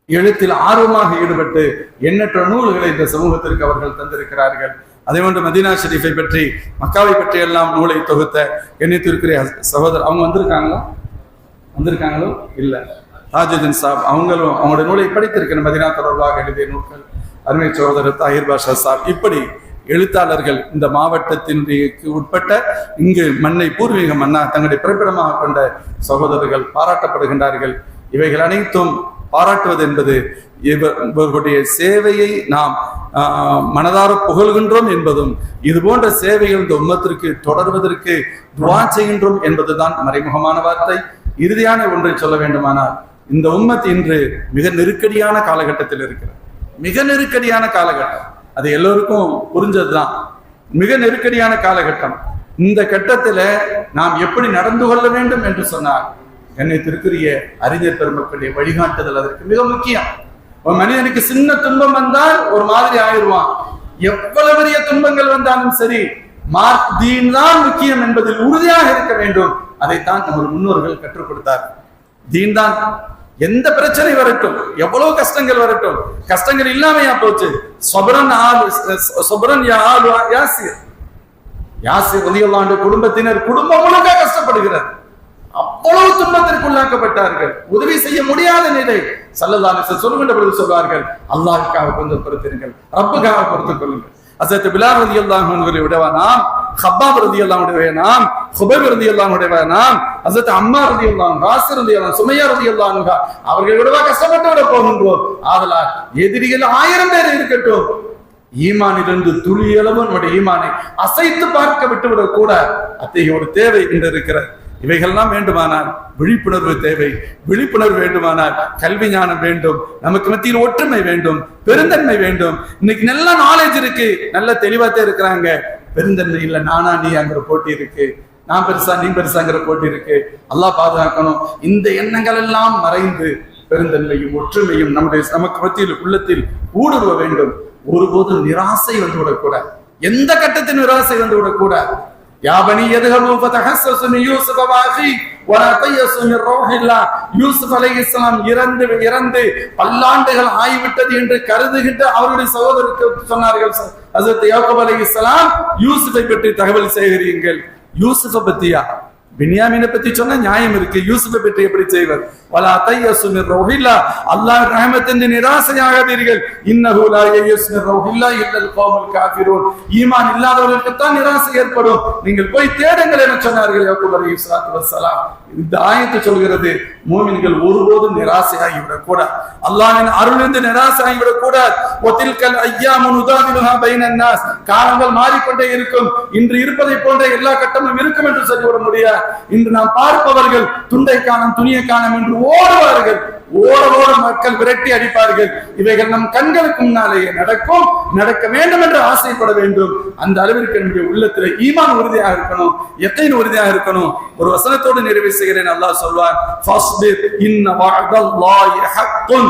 எழுத்தில் ஆர்வமாக ஈடுபட்டு எண்ணற்ற நூல்களை இந்த சமூகத்திற்கு அவர்கள் தந்திருக்கிறார்கள். அதே போன்று மதீனா ஷரீஃபை பற்றி, மக்காவை பற்றி எல்லாம் நூலை தொகுத்த எண்ணித்திருக்கிற சகோதரர், அவங்க வந்திருக்காங்களோ இல்ல, தாஜுதீன் சாப், அவங்களும் அவங்களுடைய நூலை படித்திருக்கிற மதீனா தொடர்பாக எழுதிய நூல்கள். அருமை சகோதரர் தாஹிர் பாஷா சாப், இப்படி எழுத்தாளர்கள் இந்த மாவட்டத்திற்கு உட்பட்ட இங்கு மண்ணை பூர்வீக மண்ணா தங்களுடைய பிறப்பிடமாக கொண்ட சகோதரர்கள் பாராட்டப்படுகின்றார்கள். இவைகள் அனைத்தும் பாராட்டுவது என்பது இவர்களுடைய சேவையை நாம் மனதார புகழ்கின்றோம் என்பதும் இது போன்ற சேவைகள் இந்த உம்மத்திற்கு தொடர்வதற்கு துஆ செய்கின்றோம் என்பதுதான் மறைமுகமான வார்த்தை. இறுதியான ஒன்றை சொல்ல வேண்டுமானால், இந்த உம்மத் இன்று மிக நெருக்கடியான காலகட்டத்தில் இருக்கிறது. மிக நெருக்கடியான காலகட்டம், அது எல்லோருக்கும் புரிஞ்சதுதான். மிக நெருக்கடியான காலகட்டம். இந்த கட்டத்துல நாம் எப்படி நடந்து கொள்ள வேண்டும் என்று சொன்னார் கண்ணியத்திற்குரிய அறிஞர் பெருமக்களுடைய வழிகாட்டுதல் அதற்கு மிக முக்கியம். ஒரு மனிதனுக்கு சின்ன துன்பம் வந்தால் ஒரு மாதிரி ஆயிடுவான். எவ்வளவு பெரிய துன்பங்கள் வந்தாலும் சரி, தீன் தான் முக்கியம் என்பதில் உறுதியாக இருக்க வேண்டும். அதைத்தான் நமது முன்னோர்கள் கற்றுக் கொடுத்தார். தீன் தான். எந்த பிரச்சனை வரட்டும், எவ்வளவு கஷ்டங்கள் வரட்டும், கஷ்டங்கள் இல்லாமையா போச்சு. யாசிர் ரலியல்லாஹு அன்ஹு குடும்பத்தினர் குடும்பம் முழுக்க கஷ்டப்படுகிறார். அவ்வளவு துன்பத்திற்குள்ளாக்கப்பட்டார்கள். உதவி செய்ய முடியாத நிலை. ஸல்லல்லாஹு அலைஹி வஸல்லம் சொல்லுகின்ற பொழுது சொல்வார்கள், அல்லாஹ்வுக்காக கொஞ்சம் பொறுத்திருங்கள், ரப்புக்காக பொறுத்துக் கொள்ளுங்கள். ஹஸரத் பிலால் ரலியல்லாஹு அன்ஹுவை விடவானாம், ஹப்பாப் ரலியல்லாஹு அன்ஹுவை நாம், ஹுபைப் ரலியல்லாஹு அன்ஹுவை நாம், ஹஸரத் அம்மார் ரலியல்லாஹு அன்ஹு, ராஸி ரலியல்லாஹு அன்ஹு, சுமையா ரலியல்லாஹு அன்ஹா அவர்கள் விடவா கஷ்டப்பட்டு விட போகின்றோம். ஆதலால் எதிரிகள் 1000 பேர் இருக்கட்டும், ஈமானிலிருந்து துளியளவு நம்முடைய ஈமானை அசைத்து பார்க்க விட்டுவிடக் கூட அத்தகைய ஒரு தேவை இன்று இருக்கிறது. இவைகள்லாம் வேண்டுமானால் விழிப்புணர்வு தேவை. விழிப்புணர்வு வேண்டுமானால் கல்வி ஞானம் வேண்டும், நமக்கு மத்தியில் ஒற்றுமை வேண்டும், பெருந்தன்மை வேண்டும். இன்னைக்கு நல்ல நாலேஜ் இருக்கு, நல்ல தெளிவாத்தே இருக்கிறாங்க. பெருந்தன்மை இல்ல, நானா நீங்கிற போட்டி இருக்கு, நான் பெருசா நீ பெருசாங்கிற போட்டி இருக்கு. அல்லாஹ் பாதுகாக்கணும். இந்த எண்ணங்கள் எல்லாம் மறைந்து பெருந்தன்மையும் ஒற்றுமையும் நமக்கு மத்தியில் உள்ளத்தில் ஊடுருவ வேண்டும். ஒருபோதும் நிராசை வந்துவிடக்கூடாது. எந்த கட்டத்தில் நிராசை வந்துவிடக்கூடாது. யாபனி யதுஹபு ஃபதஹஸ்ஸஸு மின் யூசுஃப வஅஹி வலா தயஸு மின் ரூஹில்லாஹ். யூசுப் அலைஹிஸ்ஸலாம் இறந்து பல்லாண்டுகள் ஆகிவிட்டது என்று கருதுகின்ற அவருடைய சகோதரருக்கு சொன்னார்கள், ஹஸரத் யாக்கூப் அலைஹிஸ்ஸலாம், யூசுஃபை பற்றி தகவல் சேகரியுங்கள். யூசுஃபை பத்தியா? பின்யாமீனை பத்தி சொன்ன நியாயம் இருக்கு, யூசுஃபை பற்றி எப்படி செய்வர்? வலா தயஸு மின் ரூஹில்லாஹ். அல்லாஹ் ரஹமத்தின் நிராசையாகாதீர்கள். இன்னஹு லா யயஸு மின் ரூஹில்லாஹ் இல்லல் கௌமுல் காஃபிரூன். ஈமான் இல்லாதவர்களுக்கு தான் நிராசை ஏற்படும். நீங்கள் போய் தேடுங்கள் என சொன்னார்கள் யாக்கூப் அலைஹிஸ்ஸலாத்து வஸ்ஸலாம். இந்த ஆயத்து சொல்கிறது, மூமின்கள் ஒருபோதும் நிராசையாகி விடக்கூடாது. அல்லாஹ்வின் அருளிலிருந்து நிராசையாகி விடக்கூடாது. வதில்கல் அய்யாமு நுதாவிலுஹா பைனன் நாஸ். காலங்கள் மாறிக்கொண்டே இருக்கும். இன்று இருப்பதை போன்ற எல்லா கட்டமும் இருக்கும் என்று சொல்லிவிட முடியாது. இன்று நாம் பார்ப்பவர்கள் துண்டை காணும் துணியை காணும் என்று ஓடுவார்கள். ஓட மக்கள் விரட்டி அடிப்பார்கள். இவைகள் நம் கண்களுக்கு முன்னாலேயே நடக்கும். நடக்க வேண்டும் என்று ஆசைப்பட வேண்டும். அந்த அளவிற்கு நம்முடைய உள்ளத்தில் ஈமான் உறுதியாக இருக்கணும், யக்கீன் உறுதியாக இருக்கணும். ஒரு வசனத்தோடு நிறைவு செய்கிறேன். அல்லாஹ் சொல்வார், ஃபஸ்பிர் இன்ன வஅதல்லாஹி ஹக்குன்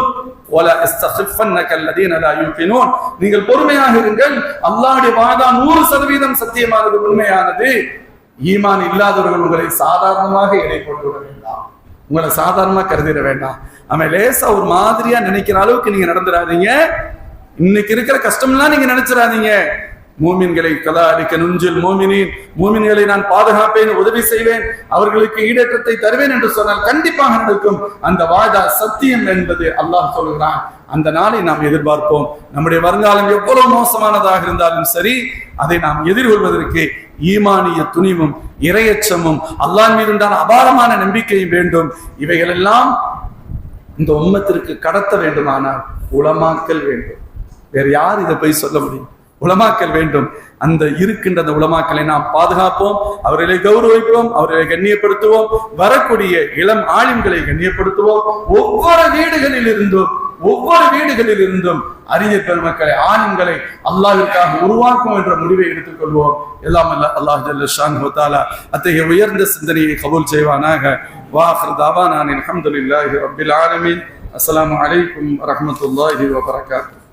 வலா இஸ்தகிஃபன்னக அல்லதீன லா யூகினூன். நீங்கள் பொறுமையாக இருங்கள். அல்லாஹ்வுடைய வாதா 100% சத்தியமானது, உண்மையானது. ஈமான் இல்லாதவர்கள் உங்களை சாதாரணமாக எடை போட்டு விட வேண்டாம், உங்களை சாதாரணமா கருதிட வேண்டாம். அவன் லேசா ஒரு மாதிரியா நினைக்கிற அளவுக்கு நீங்க நடந்துடாதீங்க. இன்னைக்கு இருக்கிற கஷ்டம்லாம் நீங்க நினைச்சிடாதீங்க. மூமின்களை கதாலிக்க நுஞ்சில் மூமினின், மூமின்களை நான் பாதுகாப்பேன், உதவி செய்வேன், அவர்களுக்கு ஈடேற்றத்தை தருவேன் என்று சொன்னால் கண்டிப்பாக நடக்கும். அந்த வாதா சத்தியம் என்பது அல்லாஹ் சொல்கிறான். அந்த நாளை நாம் எதிர்பார்ப்போம். நம்முடைய வருங்காலம் எவ்வளவு மோசமானதாக இருந்தாலும் சரி, அதை நாம் எதிர்கொள்வதற்கு ஈமானிய துணிவும் இரையச்சமும் அல்லாஹ் மீது உண்டான அபாரமான நம்பிக்கையும் வேண்டும். இவைகள் எல்லாம் இந்த உம்மத்திற்கு கடத்த வேண்டுமானால் உலமாக்கல் வேண்டும். வேற யார் இதை போய் சொல்ல முடியும்? உலமாக்கல் வேண்டும். அந்த இருக்கின்ற அந்த உலமாக்களை நாம் பாதுகாப்போம், அவர்களை கௌரவிப்போம், அவர்களை கண்ணியப்படுத்துவோம். வரக்கூடிய இளம் ஆலிம்களை கண்ணியப்படுத்துவோம். ஒவ்வொரு வீடுகளில் இருந்தும் அறிஞர் பெருமக்களை, ஆலிம்களை அல்லாஹ்விற்காக உருவாக்கும் என்ற முடிவை எடுத்துக் கொள்வோம். எல்லாம் அல்லாஹ் ஜல்ல ஷானுஹு தஆலா அத்தகைய உயர்ந்த சிந்தனையை கபூல் செய்வானாக. வாஹிர் தாவானா அல்ஹம்துலில்லாஹி ரப்பில் ஆலமீன். அஸ்ஸலாமு அலைக்கும் வரஹ்மத்துல்லாஹி வபரகாத்துஹு.